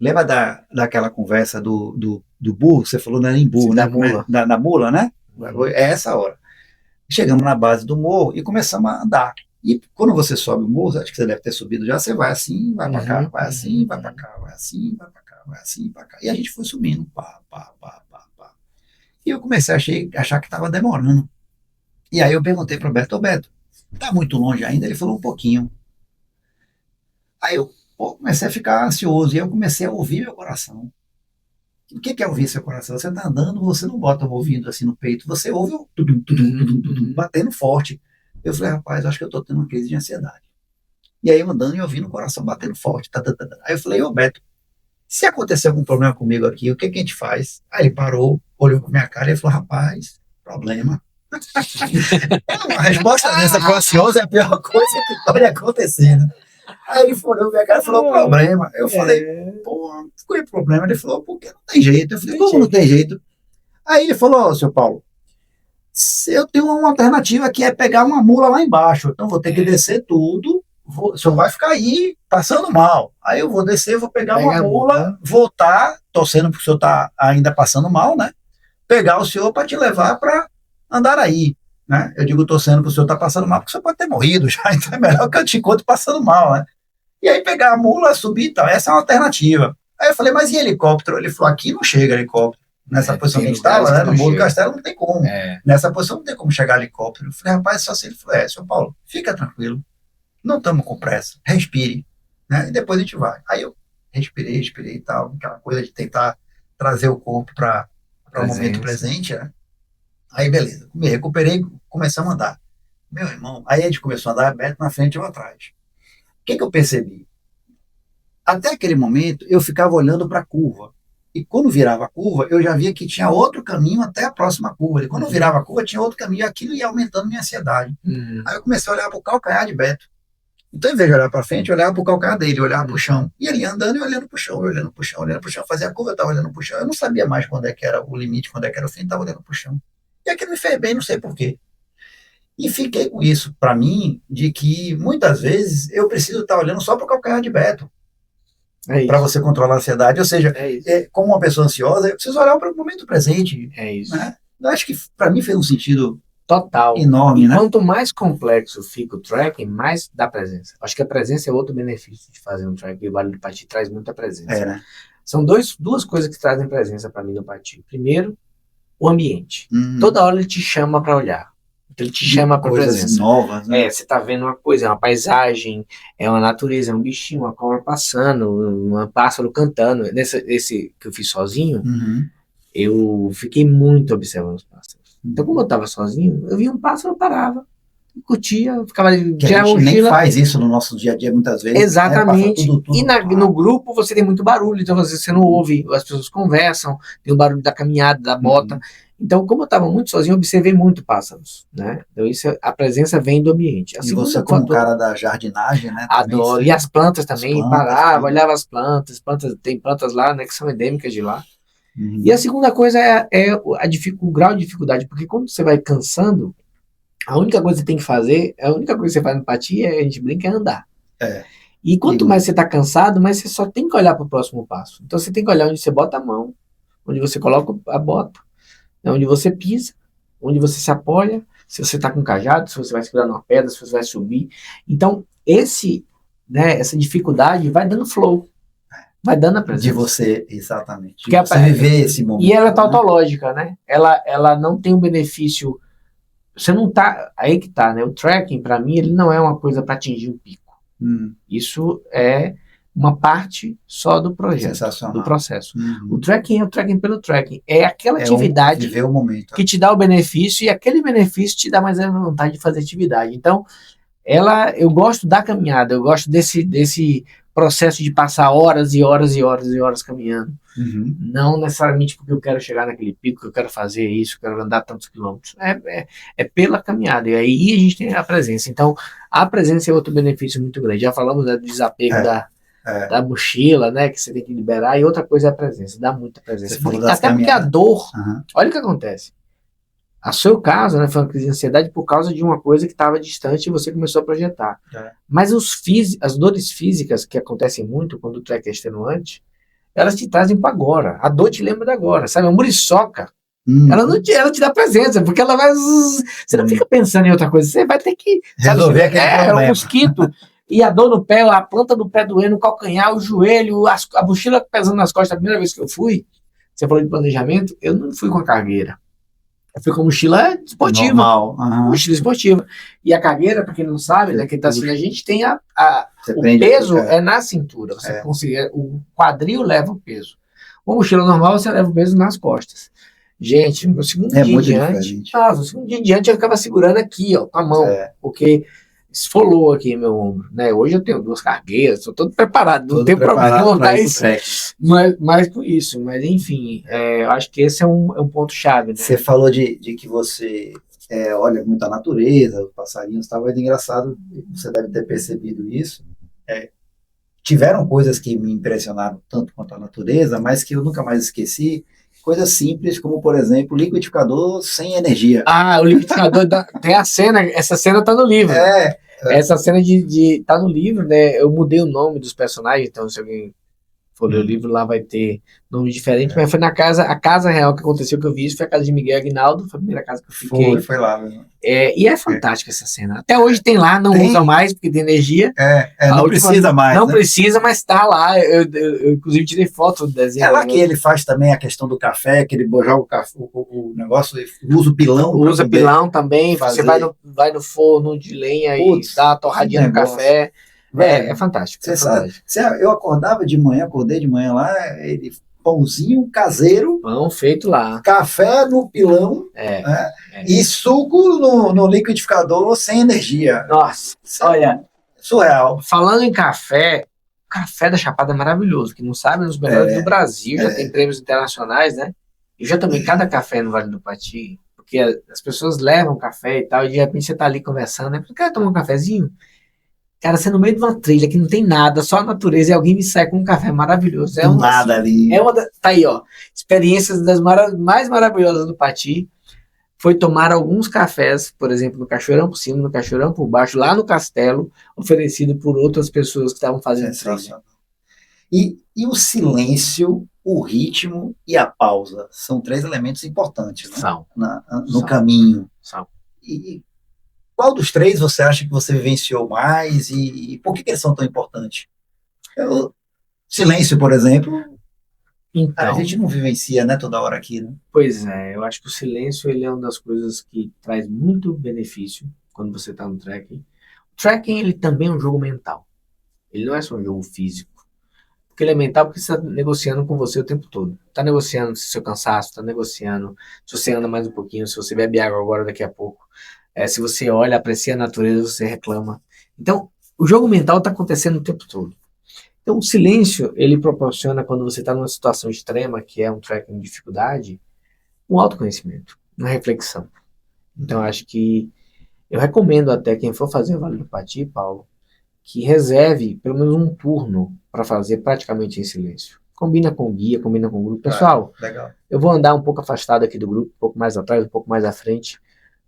S1: Lembra daquela conversa do burro? Você falou, não era em burro, né?
S2: Da mula.
S1: Da mula, né? É essa hora. Chegamos na base do morro e começamos a andar. E quando você sobe o morro, acho que você deve ter subido já, você vai assim, vai para cá, vai assim, vai para cá, vai assim, vai para cá, vai assim, para cá. E a gente foi subindo, pá. E eu comecei a achar que estava demorando. E aí eu perguntei para o Beto, tá muito longe ainda? Ele falou, um pouquinho. Aí eu comecei a ficar ansioso, e eu comecei a ouvir meu coração. O que é ouvir seu coração? Você está andando, você não bota o ouvido assim no peito, você ouve o batendo forte. Eu falei, rapaz, acho que eu estou tendo uma crise de ansiedade. E aí eu andando e ouvindo o coração batendo forte. Aí eu falei, Beto, se acontecer algum problema comigo aqui, o que a gente faz? Aí ele parou, olhou pra minha cara e falou, rapaz, problema. A resposta dessa pro ansioso é a pior coisa que pode acontecer, né? Aí ele olhou pra minha cara e falou, problema. Eu falei, pô, qual é o problema? Ele falou, porque não tem jeito. Eu falei, como não tem jeito? Aí ele falou, seu Paulo, Eu tenho uma alternativa que é pegar uma mula lá embaixo, então vou ter que descer tudo, o senhor vai ficar aí passando mal. Aí eu vou descer, vou pegar uma mula, voltar, torcendo porque o senhor está ainda passando mal, né? Pegar o senhor para te levar para Andaraí, né? Eu digo torcendo que o senhor está passando mal, porque o senhor pode ter morrido já, então é melhor que eu te encontre passando mal, né? E aí pegar a mula, subir e tal, essa é uma alternativa. Aí eu falei, mas e helicóptero? Ele falou, aqui não chega helicóptero. Nessa posição que a gente estava, né? No Morro do Castelo não tem como. Nessa posição não tem como chegar helicóptero. Eu falei, rapaz, só assim. Ele falou, senhor Paulo, fica tranquilo, não estamos com pressa, respire, né? E depois a gente vai. Aí eu respirei e tal, aquela coisa de tentar trazer o corpo para o momento presente, né? Aí beleza, me recuperei, começamos a andar. Meu irmão, aí a gente começou a andar, Beto na frente e eu atrás. O que eu percebi? Até aquele momento, eu ficava olhando para a curva. E quando virava a curva, eu já via que tinha outro caminho até a próxima curva. E quando virava a curva, tinha outro caminho. E aquilo ia aumentando minha ansiedade. Aí eu comecei a olhar para o calcanhar de Beto. Então, em vez de olhar para frente, eu olhava para o calcanhar dele, eu olhava para o chão. E ele andando e olhando para o chão, olhando para o chão, olhando para o chão. Fazia a curva, eu estava olhando para o chão. Eu não sabia mais quando é que era o limite, quando é que era o fim, estava olhando para o chão. E aquilo me fez bem, não sei porquê. E fiquei com isso para mim, de que muitas vezes eu preciso estar olhando só para o calcanhar de Beto. Para você controlar a ansiedade. Ou seja, como uma pessoa ansiosa, eu preciso olhar para o momento presente. Né? Eu acho que para mim fez um sentido
S2: total,
S1: enorme.
S2: E
S1: né?
S2: Quanto mais complexo fica o tracking, mais dá presença. Acho que a presença é outro benefício de fazer um tracking. O Vale do Pati traz muita presença.
S1: Né?
S2: São duas coisas que trazem presença para mim no Pati. Primeiro, o ambiente. Toda hora ele te chama para olhar. Ele te chama para presença.
S1: Novas, né?
S2: Você está vendo uma coisa, é uma paisagem, é uma natureza, é um bichinho, uma cobra passando, um pássaro cantando. Esse que eu fiz sozinho, eu fiquei muito observando os pássaros. Então, como eu estava sozinho, eu via um pássaro, eu parava, curtia, ficava ali.
S1: Que a gente nem faz isso no nosso dia a dia muitas vezes.
S2: Exatamente. Tudo, e no grupo você tem muito barulho, então às vezes você não ouve, as pessoas conversam, tem o barulho da caminhada, da bota. Então, como eu estava muito sozinho, eu observei muito pássaros, né? Então, a presença vem do ambiente.
S1: E você, como cara da jardinagem, né?
S2: Adoro. E as plantas também, parava, olhava as plantas. Tem plantas lá, né, que são endêmicas de lá. E a segunda coisa é o grau de dificuldade, porque quando você vai cansando, a única coisa que você tem que fazer, a única coisa que você faz no Pati, a gente brinca, é andar. E quanto mais você está cansado, mais você só tem que olhar para o próximo passo. Então, você tem que olhar onde você bota a mão, onde você coloca a bota, onde você pisa, onde você se apoia, se você está com cajado, se você vai segurar numa pedra, se você vai subir. Então, essa dificuldade vai dando flow, vai dando a presença.
S1: De você, exatamente. De você viver esse momento.
S2: E ela é tautológica, né? Ela não tem um benefício. Você não tá. Aí que tá, né? O tracking, para mim, ele não é uma coisa para atingir um pico. Isso é uma parte só do projeto, do processo. O tracking é o tracking pelo tracking. É aquela atividade
S1: viver o momento,
S2: que te dá o benefício, e aquele benefício te dá mais a vontade de fazer atividade. Então, eu gosto da caminhada, eu gosto desse processo de passar horas e horas e horas e horas caminhando. Não necessariamente porque eu quero chegar naquele pico, que eu quero fazer isso, eu quero andar tantos quilômetros. É pela caminhada. E aí a gente tem a presença. Então, a presença é outro benefício muito grande. Já falamos, né, do desapego da mochila, né, que você tem que liberar, e outra coisa é a presença, dá muita presença. Até porque a dor, olha o que acontece. A seu caso, né, foi uma crise de ansiedade por causa de uma coisa que estava distante e você começou a projetar. Mas as dores físicas, que acontecem muito quando o track é extenuante, elas te trazem para agora. A dor te lembra da agora, sabe? A muriçoca, ela te dá presença, porque ela vai... Você não fica pensando em outra coisa, você vai ter que...
S1: resolver aquele problema.
S2: É um mosquito... E a dor no pé, a planta do pé doendo, o calcanhar, o joelho, a mochila pesando nas costas. A primeira vez que eu fui, você falou de planejamento, eu não fui com a cargueira. Eu fui com a mochila esportiva.
S1: Normal.
S2: Mochila esportiva. E a cargueira, para quem não sabe, né, quem está assistindo a gente, tem o peso é na cintura. Você consegue, o quadril leva o peso. Uma mochila normal, você leva o peso nas costas. Gente, no segundo dia em diante, no segundo dia em diante eu ficava segurando aqui, ó, com a mão. Porque... esfolou aqui meu ombro, né? Hoje eu tenho 2 cargueiras, estou todo preparado, não tem problema, mas com isso, mas enfim, eu acho que esse é um ponto chave, né?
S1: Você falou de que você olha muito a natureza, os passarinhos, estava engraçado, você deve ter percebido isso. Tiveram coisas que me impressionaram tanto quanto a natureza, mas que eu nunca mais esqueci. coisas simples, como, por exemplo, liquidificador sem energia.
S2: Ah, o liquidificador tem a cena, essa cena tá no livro. Essa cena tá no livro, né? Eu mudei o nome dos personagens, então se alguém for ler o livro, lá vai ter nome diferente, mas foi a casa real que aconteceu, que eu vi isso, foi a casa de Miguel Aguinaldo, foi a primeira casa que eu fiquei.
S1: Foi lá mesmo.
S2: E é fantástica essa cena. Até hoje tem lá, não usa mais, porque tem energia.
S1: Não precisa mais.
S2: Não precisa, mas tá lá. Eu inclusive, tirei foto do desenho.
S1: É lá que ele faz também a questão do café, que ele joga o negócio, usa o pilão.
S2: Usa pilão também. Você vai no forno de lenha e dá uma torradinha no café. É fantástico.
S1: Você sabe, eu acordei de manhã lá, pãozinho caseiro.
S2: Pão feito lá.
S1: Café no pilão. E suco no liquidificador sem energia.
S2: Nossa, olha.
S1: Surreal.
S2: Falando em café, o café da Chapada é maravilhoso. Que não sabe, é um dos melhores do Brasil. Já tem prêmios internacionais, né? E já tomei cada café no Vale do Pati. Porque as pessoas levam café e tal. E de repente você tá ali conversando, né? Quer tomar um cafezinho? Cara, você no meio de uma trilha que não tem nada, só a natureza, e alguém me sai com um café maravilhoso.
S1: Nada ali.
S2: Tá aí, ó. Experiências mais maravilhosas do Pati foi tomar alguns cafés, por exemplo, no Cachoeirão por cima, no Cachoeirão por baixo, lá no castelo, oferecido por outras pessoas que estavam fazendo trilha.
S1: E o silêncio, o ritmo e a pausa são 3 elementos importantes, né? No caminho. E qual dos 3 você acha que você vivenciou mais e por que eles são tão importantes? O silêncio, por exemplo,
S2: então,
S1: a gente não vivencia, né, toda hora aqui, né?
S2: Pois é, eu acho que o silêncio ele é uma das coisas que traz muito benefício quando você está no trekking. O trekking ele também é um jogo mental. Ele não é só um jogo físico. Porque ele é mental porque você está negociando com você o tempo todo. Está negociando se seu cansaço, está negociando se você anda mais um pouquinho, se você bebe água agora daqui a pouco. Se você olha, aprecia a natureza, você reclama. Então, o jogo mental está acontecendo o tempo todo. Então, o silêncio, ele proporciona, quando você está numa situação extrema, que é um trekking de dificuldade, um autoconhecimento, uma reflexão. Então, acho que eu recomendo até quem for fazer o Vale do Pati, Paulo, que reserve pelo menos um turno para fazer praticamente em silêncio. Combina com o guia, combina com o grupo. Pessoal,
S1: legal.
S2: Eu vou andar um pouco afastado aqui do grupo, um pouco mais atrás, um pouco mais à frente,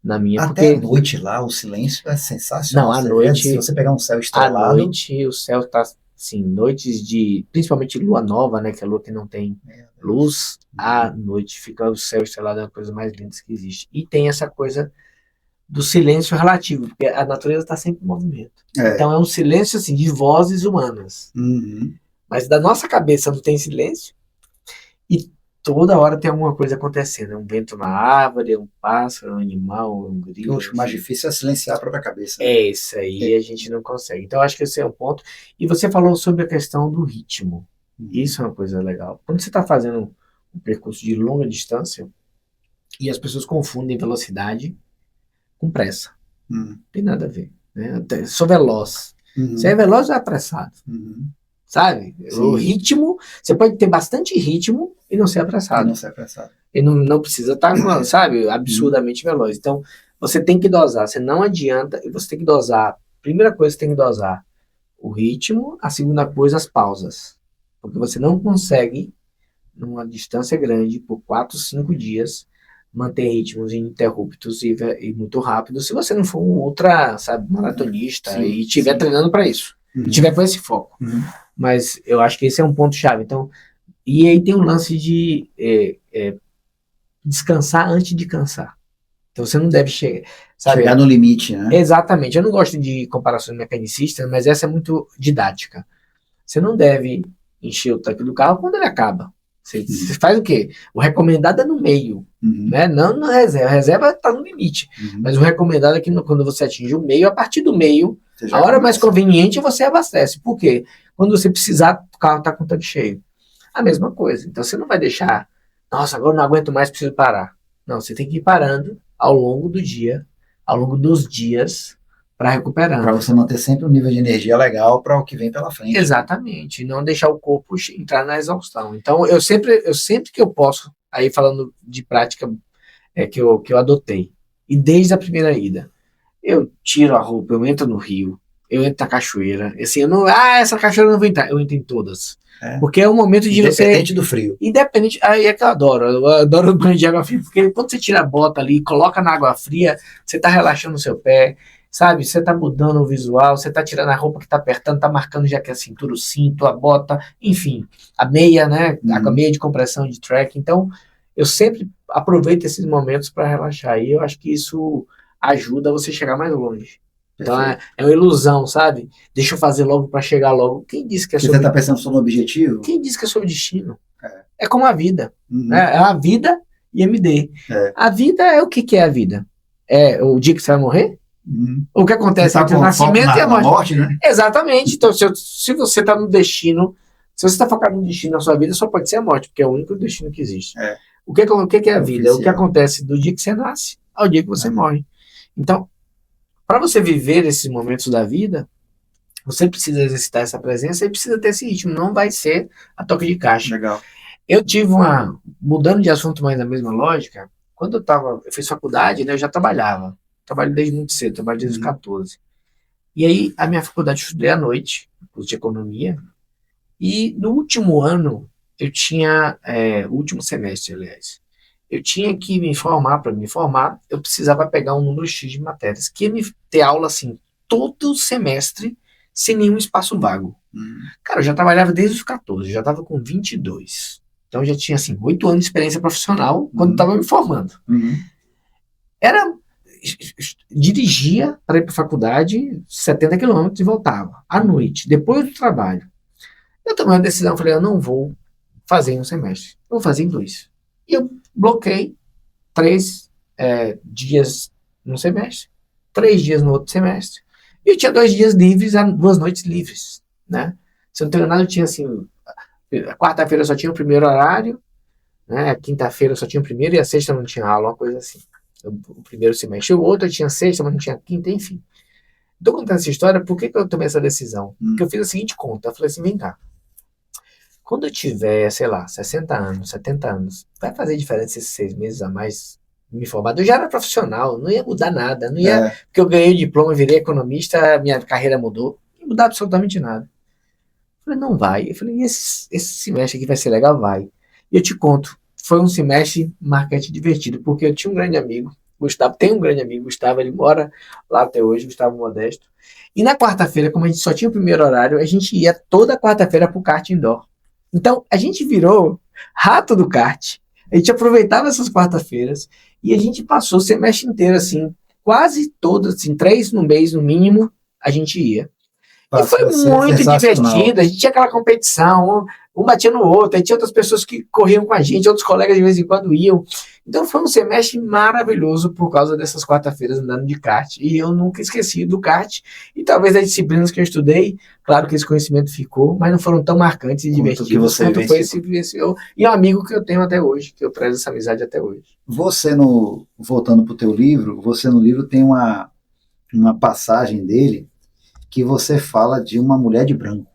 S2: na minha.
S1: Até à noite lá, o silêncio é sensacional.
S2: Não, à noite.
S1: Se você pegar um céu estrelado.
S2: À noite, o céu está, assim, noites de, principalmente lua nova, né, que é a lua que não tem luz, à noite fica o céu estrelado, é uma coisa mais linda que existe. E tem essa coisa do silêncio relativo, porque a natureza está sempre em movimento. Então é um silêncio, assim, de vozes humanas. Mas da nossa cabeça não tem silêncio, e toda hora tem alguma coisa acontecendo. É um vento na árvore, é um pássaro, é um animal, é um grilo.
S1: O mais difícil é silenciar a própria cabeça.
S2: Né? Isso aí a gente não consegue. Então acho que esse é um ponto. E você falou sobre a questão do ritmo. Isso é uma coisa legal. Quando você está fazendo um percurso de longa distância, e as pessoas confundem velocidade com pressa. Não tem nada a ver. Né? Sou veloz. Você é veloz ou é apressado? Sabe? Sim. O ritmo, você pode ter bastante ritmo e não ser apressado. E não precisa estar, sabe, absurdamente veloz. Então, você tem que dosar. Você não adianta, e você tem que dosar. Primeira coisa, você tem que dosar o ritmo. A segunda coisa, as pausas. Porque você não consegue, numa distância grande, por 4, 5 dias, manter ritmos ininterruptos e muito rápidos, se você não for um ultra, sabe, maratonista e estiver treinando para isso. E tiver com esse foco. Mas eu acho que esse é um ponto-chave. Então, e aí tem um lance de descansar antes de cansar. Então você não deve chegar
S1: no limite, né?
S2: Exatamente. Eu não gosto de comparações mecanicistas, mas essa é muito didática. Você não deve encher o tanque do carro quando ele acaba. Você faz o quê? O recomendado é no meio, né? Não na reserva. A reserva está no limite. Mas o recomendado é que quando você atinge o meio, a partir do meio, a hora mais conveniente você abastece. Por quê? Quando você precisar, o carro está com o tanque cheio. A mesma coisa. Então você não vai deixar, nossa, agora não aguento mais, preciso parar. Não, você tem que ir parando ao longo do dia, ao longo dos dias, para recuperar.
S1: Para você manter sempre um nível de energia legal para o que vem pela frente.
S2: Exatamente. E não deixar o corpo entrar na exaustão. Então, eu sempre que eu posso, aí falando de prática que eu adotei, e desde a primeira ida, eu tiro a roupa, eu entro no rio, eu entro na cachoeira. Assim, eu não, essa cachoeira eu não vou entrar. Eu entro em todas.
S1: É.
S2: Porque é o momento de você...
S1: Independente do frio.
S2: Independente, aí é que eu adoro o banho de água fria, porque quando você tira a bota ali, coloca na água fria, você tá relaxando o seu pé, sabe? Você tá mudando o visual, você tá tirando a roupa que tá apertando, tá marcando já que é a cintura, o cinto, a bota, enfim, a meia, né? A meia de compressão de track. Então, eu sempre aproveito esses momentos para relaxar, e eu acho que isso ajuda você a chegar mais longe. Então é uma ilusão, sabe? Deixa eu fazer logo para chegar logo. Quem disse que é
S1: Porque você tá pensando só no objetivo?
S2: Quem disse que é sobre destino? É como a vida. Né? É a vida e MD. A vida é o que é a vida? É o dia que você vai morrer? O que acontece entre o nascimento e a morte? Né? Exatamente. Então, se você está no destino, se você está focado no destino na sua vida, só pode ser a morte, porque é o único destino que existe. O que é a vida? É o que acontece do dia que você nasce ao dia que você morre. Então, para você viver esses momentos da vida, você precisa exercitar essa presença e precisa ter esse ritmo. Não vai ser a toque de caixa.
S1: Legal.
S2: Eu tive mudando de assunto, mas na mesma lógica, quando eu fiz faculdade, né, eu já trabalhava. Trabalho desde muito cedo, trabalho desde os 14. E aí, a minha faculdade eu estudei à noite, curso de economia, e no último ano, o último semestre, aliás, eu tinha que me formar. Para me formar, eu precisava pegar um número X de matérias, que ia me ter aula assim, todo semestre, sem nenhum espaço vago. Cara, eu já trabalhava desde os 14, já estava com 22. Então, eu já tinha, assim, 8 anos de experiência profissional quando estava me formando. Dirigia para ir para a faculdade 70 quilômetros e voltava, à noite, depois do trabalho. Eu tomei uma decisão, falei, eu não vou fazer em um semestre, eu vou fazer em 2. E eu bloqueei 3 dias no semestre, 3 dias no outro semestre, e eu tinha 2 dias livres, 2 noites livres, né? Se eu não tenho nada, eu tinha assim, a quarta-feira só tinha o primeiro horário, né? A quinta-feira só tinha o primeiro e a sexta não tinha aula, uma coisa assim. O primeiro semestre, o outro eu tinha sexta, mas não tinha quinta, enfim. Estou contando essa história, por que eu tomei essa decisão? Porque eu fiz a seguinte conta, eu falei assim, vem cá, quando eu tiver, sei lá, 60 anos, 70 anos, vai fazer diferença esses 6 meses a mais me formado? Eu já era profissional, não ia mudar nada, não ia, porque eu ganhei o diploma, virei economista, minha carreira mudou, não ia mudar absolutamente nada. Eu falei, não vai. Eu falei, esse semestre aqui vai ser legal? Vai. E eu te conto, foi um semestre marcante e divertido, porque eu tinha um grande amigo, Gustavo, tem um grande amigo, Gustavo, ele mora lá até hoje, Gustavo Modesto, e na quarta-feira, como a gente só tinha o primeiro horário, a gente ia toda quarta-feira pro kart indoor. Então, a gente virou rato do kart, a gente aproveitava essas quarta-feiras, e a gente passou o semestre inteiro, assim, quase todo, assim, 3 no mês, no mínimo, a gente ia. E foi muito divertido, a gente tinha aquela competição, um batia no outro, aí tinha outras pessoas que corriam com a gente, outros colegas de vez em quando iam. Então foi um semestre maravilhoso por causa dessas quarta-feiras andando de kart. E eu nunca esqueci do kart, e talvez as disciplinas que eu estudei, claro que esse conhecimento ficou, mas não foram tão marcantes e divertidos quanto foi esse e é um amigo que eu tenho até hoje, que eu prezo essa amizade até hoje.
S1: Voltando para o teu livro, você no livro tem uma passagem dele que você fala de uma mulher de branco.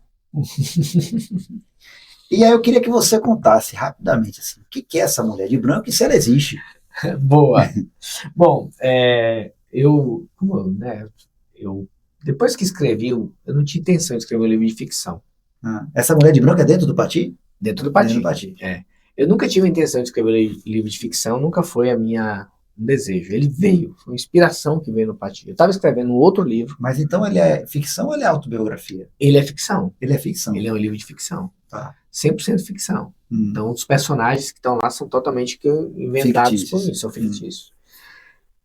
S1: E aí eu queria que você contasse rapidamente assim, o que é essa mulher de branco e se ela existe.
S2: Boa. Bom, depois que escrevi, eu não tinha intenção de escrever um livro de ficção.
S1: Essa mulher de branco é dentro do Pati?
S2: Dentro do Pati. Eu nunca tive a intenção de escrever um livro de ficção, nunca foi um desejo. Ele veio, foi uma inspiração que veio no Pati. Eu estava escrevendo um outro livro.
S1: Mas então ele é ficção ou ele é autobiografia?
S2: Ele é ficção.
S1: Ele é ficção.
S2: Ele é um livro de ficção.
S1: Tá.
S2: 100% ficção. Então os personagens que estão lá são totalmente inventados por mim, são fictícios.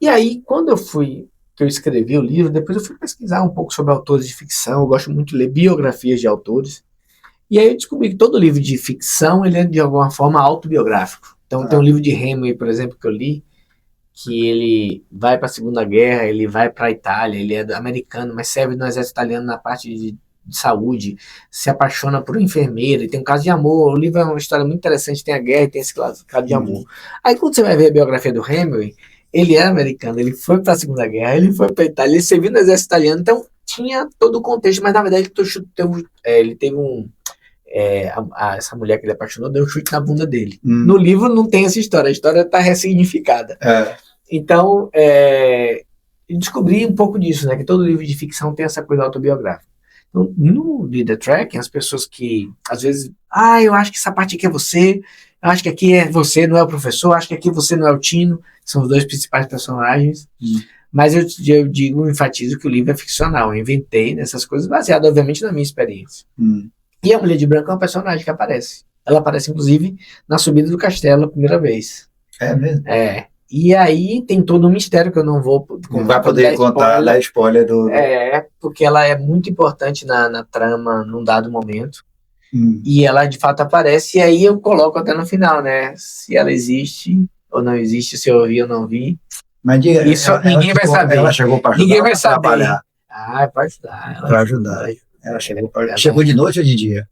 S2: E aí, quando eu escrevi o livro, depois eu fui pesquisar um pouco sobre autores de ficção, eu gosto muito de ler biografias de autores, e aí eu descobri que todo livro de ficção, ele é de alguma forma autobiográfico. Então tem um livro de Hemingway, por exemplo, que eu li, que ele vai para a Segunda Guerra, ele vai para a Itália, ele é americano, mas serve no exército italiano na parte de saúde, se apaixona por um enfermeiro, e tem um caso de amor. O livro é uma história muito interessante, tem a guerra e tem esse caso de amor. Aí quando você vai ver a biografia do Hemingway, ele é americano, ele foi para a Segunda Guerra, ele foi para a Itália, ele serviu no exército italiano, então tinha todo o contexto, mas na verdade ele teve essa mulher que ele apaixonou deu um chute na bunda dele. No livro não tem essa história, a história está ressignificada. Então, descobri um pouco disso, né? Que todo livro de ficção tem essa coisa autobiográfica. Então, no Leader Tracking, as pessoas que, às vezes, eu acho que essa parte aqui é você, eu acho que aqui é você, não é o professor, eu acho que aqui você não é o Tino, são os dois principais personagens. Mas eu digo, enfatizo que o livro é ficcional, eu inventei nessas coisas, baseado, obviamente, na minha experiência. E a Mulher de Branco é um personagem que aparece. Ela aparece, inclusive, na subida do castelo a primeira vez.
S1: É mesmo?
S2: E aí tem todo um mistério que eu não vou contar.
S1: Não vai poder contar, dar spoiler do...
S2: Porque ela é muito importante na trama num dado momento. E ela, de fato, aparece, e aí eu coloco até no final, né? Se ela existe ou não existe, se eu vi ou não vi.
S1: Mas diga,
S2: isso ninguém vai saber.
S1: Ela chegou para ajudar.
S2: Ninguém vai saber.
S1: Trabalhar.
S2: Para ajudar.
S1: Para ajudar. Ela chegou de noite ou de dia?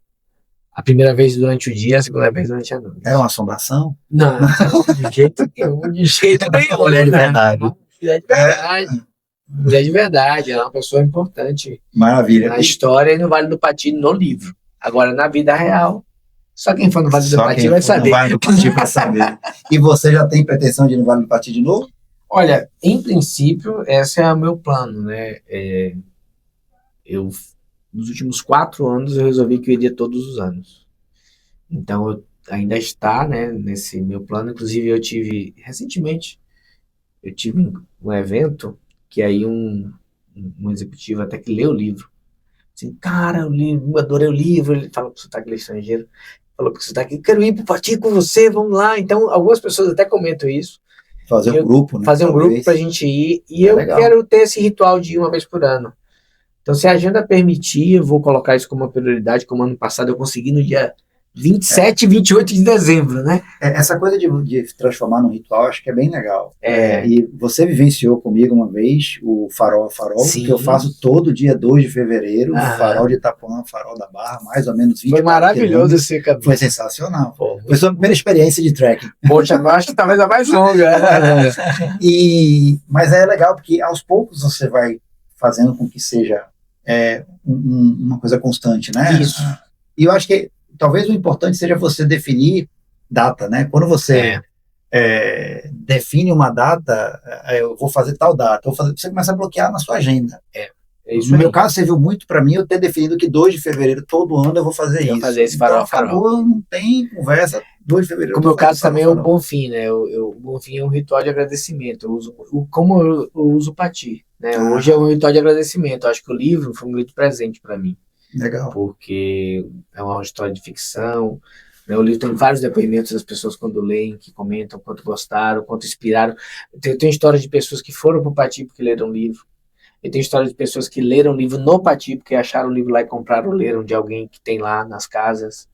S2: A primeira vez durante o dia, a segunda vez durante a noite.
S1: É uma assombração?
S2: Não, de jeito nenhum. De jeito nenhum.
S1: Mulher de verdade.
S2: Mulher de verdade. Mulher de verdade. Ela é uma pessoa importante.
S1: Maravilha.
S2: Na história e no Vale do Pati, no livro. Agora, na vida real, só quem for no Vale do Pati vai saber.
S1: No Vale do Pati vai saber. E você já tem pretensão de ir no Vale do Pati de novo?
S2: Olha, em princípio, esse é o meu plano, né? Nos últimos 4 anos, eu resolvi que eu iria todos os anos. Então, ainda está, né, nesse meu plano. Inclusive, recentemente, eu tive um evento que aí um executivo até que leu o livro. Assim, cara, eu adorei o livro. Ele fala para o sotaque estrangeiro, falou para o sotaque, quero ir para o Pati com você, vamos lá. Então, algumas pessoas até comentam isso.
S1: Fazer um grupo, né?
S2: Fazer um grupo pra gente ir. E eu quero ter esse ritual de ir uma vez por ano. Então, se a agenda permitir, eu vou colocar isso como uma prioridade, como ano passado eu consegui no dia 27 e 28 de dezembro, né?
S1: Essa coisa de transformar num ritual, acho que é bem legal. E você vivenciou comigo uma vez o Farol,
S2: Sim.
S1: que eu faço todo dia 2 de fevereiro, o Farol de Itapuã, Farol da Barra, mais ou menos 20
S2: Foi maravilhoso esse caminho.
S1: Foi sensacional. Foi a sua primeira experiência de trekking.
S2: Poxa, eu acho que talvez a mais longa.
S1: Mas é legal, porque aos poucos você vai fazendo com que seja uma coisa constante, né?
S2: Isso.
S1: E eu acho que talvez o importante seja você definir data, né? Quando você define uma data, eu vou fazer tal data, você começa a bloquear na sua agenda.
S2: Isso
S1: no meu caso, serviu muito para mim eu ter definido que 2 de fevereiro, todo ano, eu vou fazer isso.
S2: Fazer esse farol.
S1: Então, acabou, não tem conversa, 2 de fevereiro.
S2: No meu caso também é o Bonfim, né? O Bonfim é um ritual de agradecimento. Como eu uso o Pati, né? Hoje é um ritual de agradecimento. Eu acho que o livro foi um grande presente para mim.
S1: Legal.
S2: Porque é uma história de ficção, né? O livro tem vários depoimentos das pessoas quando leem, que comentam quanto gostaram, quanto inspiraram. Tem histórias de pessoas que foram para o Pati porque leram o livro. E tem história de pessoas que leram o livro no Pati porque acharam o livro lá e compraram ou leram de alguém que tem lá nas casas.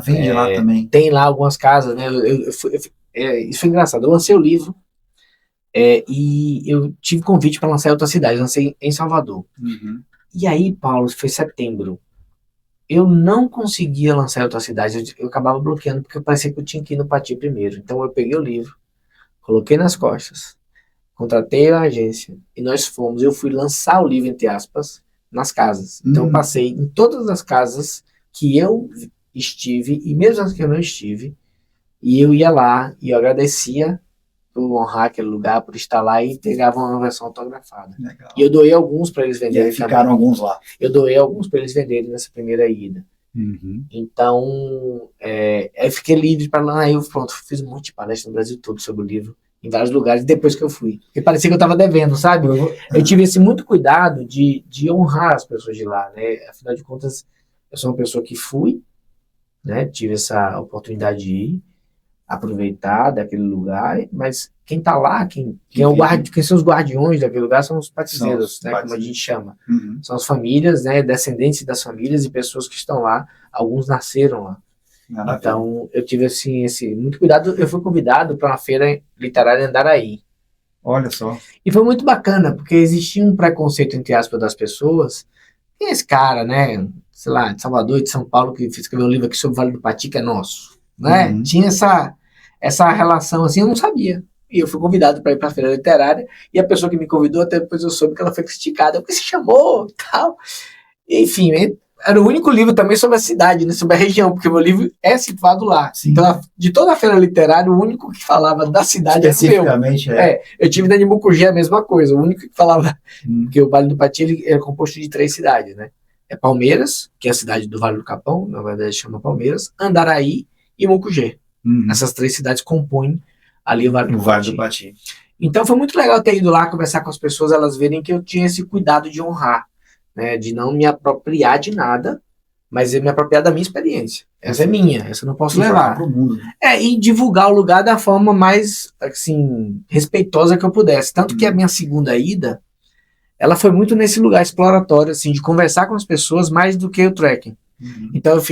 S1: Vende lá também.
S2: Tem lá algumas casas, né? Isso foi engraçado. Eu lancei o livro e eu tive convite para lançar em outra cidade. Eu lancei em Salvador. E aí, Paulo, foi setembro. Eu não conseguia lançar em outra cidade. Eu acabava bloqueando porque parecia que eu tinha que ir no Pati primeiro. Então eu peguei o livro, coloquei nas costas, contratei a agência e nós fomos. Eu fui lançar o livro, entre aspas, nas casas. Então eu passei em todas as casas que eu estive, e mesmo as que eu não estive, e eu ia lá e eu agradecia por honrar aquele lugar, por estar lá, e pegava uma versão autografada.
S1: Legal.
S2: E eu doei alguns para eles venderem.
S1: E aí ficaram alguns lá.
S2: Eu doei alguns para eles venderem nessa primeira ida. Então, eu fiquei livre para lá. Aí eu fiz um monte de palestra no Brasil todo sobre o livro, em vários lugares, depois que eu fui. Porque parecia que eu estava devendo, sabe? Eu tive muito cuidado de honrar as pessoas de lá, né? Afinal de contas, eu sou uma pessoa que fui, né? Tive essa oportunidade de ir, aproveitar daquele lugar, mas quem está lá, quem são os guardiões daquele lugar são os patizeiros, né, como a gente chama. São as famílias, né, descendentes das famílias e pessoas que estão lá, alguns nasceram lá. Então, eu tive esse muito cuidado. Eu fui convidado para uma feira literária em Andaraí.
S1: Olha só.
S2: E foi muito bacana, porque existia um preconceito, entre aspas, das pessoas. Quem é esse cara, né, sei lá, de Salvador, de São Paulo, que escreveu um livro aqui sobre o Vale do Pati, que é nosso, né? Tinha essa relação assim, eu não sabia. E eu fui convidado para ir para a feira literária, e a pessoa que me convidou, até depois eu soube que ela foi criticada, porque se chamou e tal. Enfim, era o único livro também sobre a cidade, né, sobre a região, porque o meu livro é situado lá.
S1: Sim.
S2: Então, de toda a feira literária, o único que falava da cidade era o meu.
S1: Especificamente,
S2: Eu tive na de Mucugê a mesma coisa, o único que falava, porque o Vale do Pati ele é composto de 3 cidades, né? É Palmeiras, que é a cidade do Vale do Capão, na verdade chama Palmeiras, Andaraí e Mucugê. Essas 3 cidades compõem ali o Vale do
S1: Pati.
S2: Então foi muito legal ter ido lá conversar com as pessoas, elas verem que eu tinha esse cuidado de honrar, né, de não me apropriar de nada, mas me apropriar da minha experiência. Essa é minha, essa eu não posso levar.
S1: Pro mundo.
S2: E divulgar o lugar da forma mais, assim, respeitosa que eu pudesse. Tanto que a minha segunda ida, ela foi muito nesse lugar exploratório, assim, de conversar com as pessoas mais do que o trekking. Então eu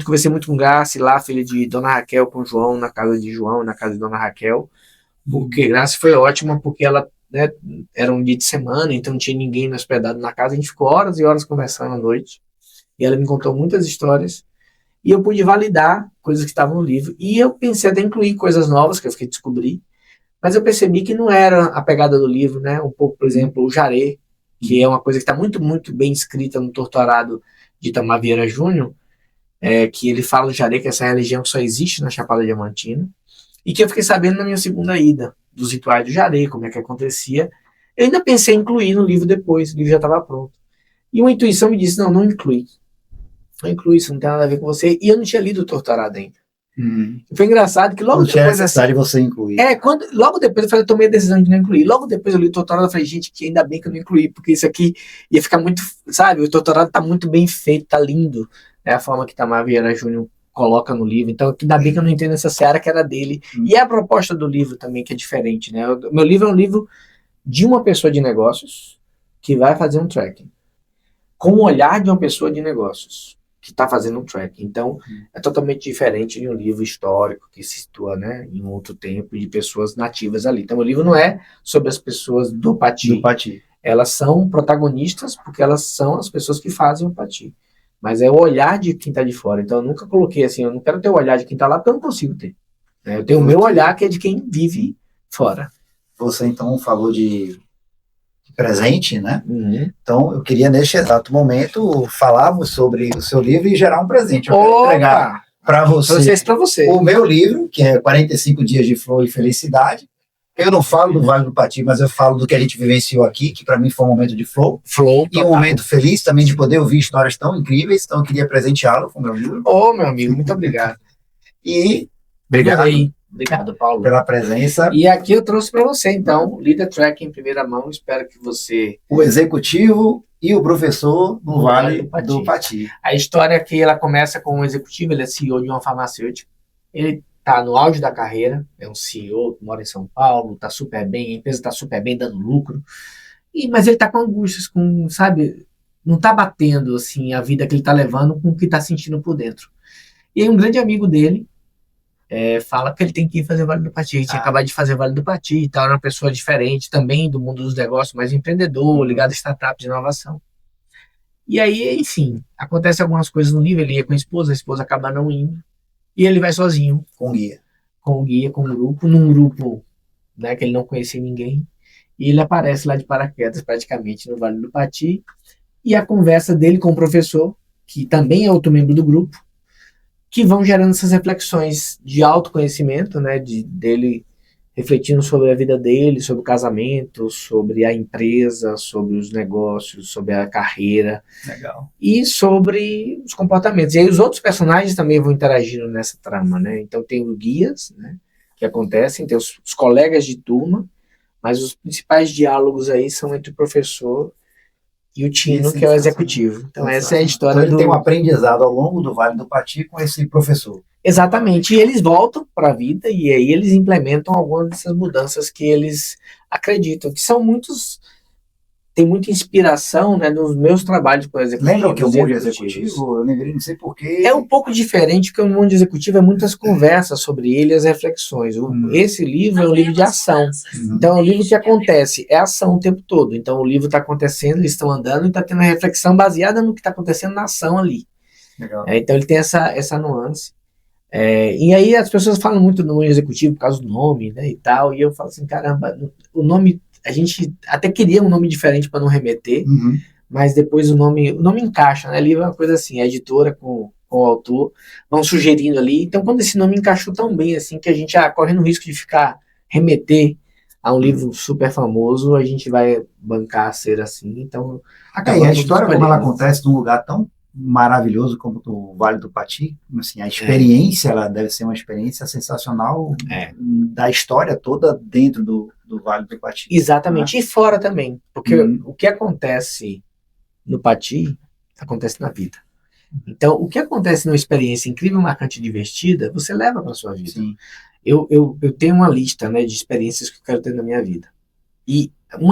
S2: conversei muito com o Grace lá, filha de Dona Raquel, com o João, na casa de João, na casa de Dona Raquel. Porque Grace foi ótima, porque ela, né, era um dia de semana, então não tinha ninguém hospedado na casa, a gente ficou horas e horas conversando à noite, e ela me contou muitas histórias, e eu pude validar coisas que estavam no livro, e eu pensei até em incluir coisas novas que eu fiquei descobrir, mas eu percebi que não era a pegada do livro, né, um pouco, por exemplo, o Jaré, que é uma coisa que está muito, muito bem escrita no Torturado de Itamar Vieira Júnior, que ele fala do Jaré, que essa religião só existe na Chapada Diamantina, e que eu fiquei sabendo na minha segunda ida, dos rituais do Jaré, como é que acontecia. Eu ainda pensei em incluir no livro depois, o livro já estava pronto. E uma intuição me disse, não inclui. Não inclui, isso não tem nada a ver com você. E eu não tinha lido o Torturado ainda. Foi engraçado que logo
S1: não
S2: depois...
S1: Não tinha necessidade de você incluir.
S2: Logo depois eu tomei a decisão de não incluir. Logo depois eu li o Torturado e falei, gente, que ainda bem que eu não incluí, porque isso aqui ia ficar muito... Sabe, o Torturado tá muito bem feito, tá lindo. É a forma que Itamar Vieira Júnior coloca no livro, então ainda bem que eu não entendo essa seara que era dele, e é a proposta do livro também que é diferente, né? Meu livro é um livro de uma pessoa de negócios que vai fazer um trekking, com o olhar de uma pessoa de negócios que está fazendo um trekking, então é totalmente diferente de um livro histórico que se situa, né, em outro tempo, de pessoas nativas ali. Então o livro não é sobre as pessoas do Pati, elas são protagonistas porque elas são as pessoas que fazem o Pati. Mas é o olhar de quem está de fora. Então eu nunca coloquei assim, eu não quero ter o olhar de quem está lá, porque eu não consigo ter. Eu tenho o meu olhar, que é de quem vive fora.
S1: Você então falou de presente, né? Então eu queria neste exato momento falarmos sobre o seu livro e gerar um presente. Eu quero entregar para você o meu livro, que é 45 Dias de Flow e Felicidade. Eu não falo do Vale do Pati, mas eu falo do que a gente vivenciou aqui, que para mim foi um momento de flow e um momento feliz também de poder ouvir histórias tão incríveis. Então eu queria presenteá-lo com o meu livro.
S2: Meu amigo, muito obrigado.
S1: E
S2: obrigado, Paulo,
S1: pela presença.
S2: E aqui eu trouxe para você, então, Leader Track em primeira mão. Espero que você...
S1: O executivo e o professor no Vale do Pati.
S2: A história aqui, ela começa com um executivo, ele é CEO de uma farmacêutica. Ele está no auge da carreira, é um CEO que mora em São Paulo, está super bem, a empresa está super bem, dando lucro, mas ele está com angústias, sabe, não está batendo assim, a vida que ele está levando com o que está sentindo por dentro. E aí um grande amigo dele fala que ele tem que ir fazer Vale do Pati, ele tinha acabado de fazer Vale do Pati e tal, era uma pessoa diferente também do mundo dos negócios, mais empreendedor, ligado a startups de inovação. E aí, enfim, acontece algumas coisas no livro, ele ia com a esposa acaba não indo, e ele vai sozinho.
S1: Com guia.
S2: Com um grupo, num grupo, né, que ele não conhecia ninguém. E ele aparece lá de paraquedas, praticamente, no Vale do Pati. E a conversa dele com o professor, que também é outro membro do grupo, que vão gerando essas reflexões de autoconhecimento, né, dele refletindo sobre a vida dele, sobre o casamento, sobre a empresa, sobre os negócios, sobre a carreira.
S1: Legal.
S2: E sobre os comportamentos. E aí os outros personagens também vão interagindo nessa trama, né? Então tem os guias, né, que acontecem, tem os colegas de turma, mas os principais diálogos aí são entre o professor e o Tino, que é o executivo. Então essa é a história
S1: então, ele tem um aprendizado ao longo do Vale do Pati com esse professor.
S2: Exatamente, e eles voltam para a vida e aí eles implementam algumas dessas mudanças que eles acreditam, que são tem muita inspiração, né, nos meus trabalhos com executivos.
S1: Lembra que o mundo executivo? Eu lembrei, não sei porquê.
S2: É um pouco diferente, porque o mundo executivo é muitas conversas sobre ele, as reflexões. Esse livro é um livro de ação. Então é um livro que acontece, é ação o tempo todo. Então o livro está acontecendo, eles estão andando e está tendo uma reflexão baseada no que está acontecendo na ação ali.
S1: Legal.
S2: Então ele tem essa nuance. E aí as pessoas falam muito no executivo por causa do nome, né, e tal, e eu falo assim, caramba, o nome, a gente até queria um nome diferente para não remeter, mas depois o nome encaixa, né? Livro é uma coisa assim, a editora com o autor vão sugerindo ali. Então, quando esse nome encaixou tão bem assim, que a gente corre no risco de ficar remeter a um livro super famoso, a gente vai bancar ser assim. Então,
S1: E a
S2: acabamos
S1: história, como ela
S2: escolhendo.
S1: acontece num lugar tão maravilhoso como o Vale do Pati, assim, a experiência, ela deve ser uma experiência sensacional da história toda dentro do Vale do Pati.
S2: Exatamente, e fora também, porque o que acontece no Pati, acontece na vida. Então, o que acontece numa experiência incrível, marcante e divertida, você leva para sua vida.
S1: Sim.
S2: Eu tenho uma lista, né, de experiências que eu quero ter na minha vida. E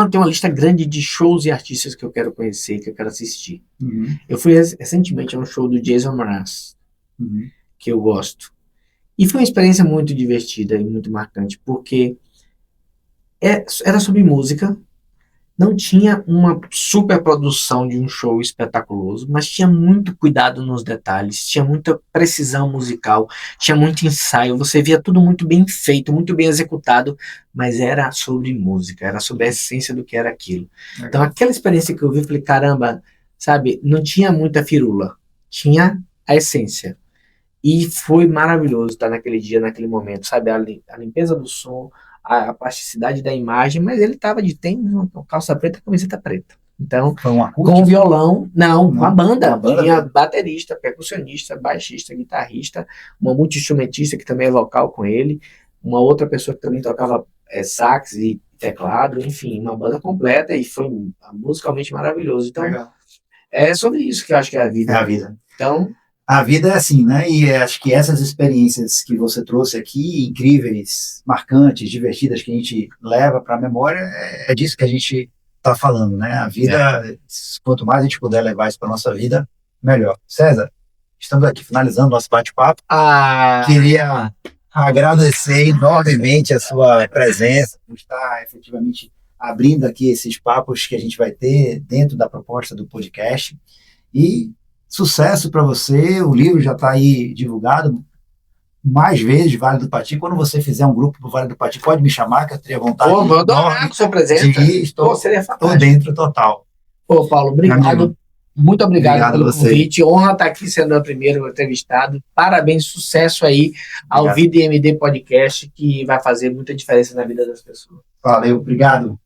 S2: tem uma lista grande de shows e artistas que eu quero conhecer, que eu quero assistir. Eu fui recentemente a um show do Jason Mraz, que eu gosto. E foi uma experiência muito divertida e muito marcante, porque era sobre música, não tinha uma super produção de um show espetaculoso, mas tinha muito cuidado nos detalhes, tinha muita precisão musical, tinha muito ensaio, você via tudo muito bem feito, muito bem executado, mas era sobre música, era sobre a essência do que era aquilo. Então aquela experiência que eu vi, eu falei, caramba, sabe, não tinha muita firula, tinha a essência. E foi maravilhoso estar naquele dia, naquele momento, sabe, a limpeza do som, a plasticidade da imagem, mas ele estava de tênis, uma calça preta, camiseta preta. Então,
S1: Foi um acústico?
S2: com o violão, não, com a banda.
S1: Com a banda.
S2: Tinha baterista, percussionista, baixista, guitarrista, uma multi-instrumentista que também é vocal com ele, uma outra pessoa que também tocava sax e teclado, enfim, uma banda completa, e foi musicalmente maravilhoso. Então, é sobre isso que eu acho que é a vida.
S1: É a vida.
S2: Então,
S1: a vida é assim, né? E acho que essas experiências que você trouxe aqui, incríveis, marcantes, divertidas, que a gente leva para a memória, é disso que a gente está falando, né? A vida, quanto mais a gente puder levar isso para nossa vida, melhor. César, estamos aqui finalizando nosso bate-papo. Queria agradecer enormemente a sua presença, por estar efetivamente abrindo aqui esses papos que a gente vai ter dentro da proposta do podcast. E sucesso para você, o livro já está aí divulgado mais vezes, Vale do Pati. Quando você fizer um grupo do Vale do Pati, pode me chamar, que eu teria vontade.
S2: Vou adorar com sua presença.
S1: Estou dentro total.
S2: Pô, Paulo, obrigado. Muito obrigado pelo convite. Honra estar aqui sendo o primeiro entrevistado. Parabéns, sucesso aí ao Vida MD Podcast, que vai fazer muita diferença na vida das pessoas.
S1: Valeu, obrigado.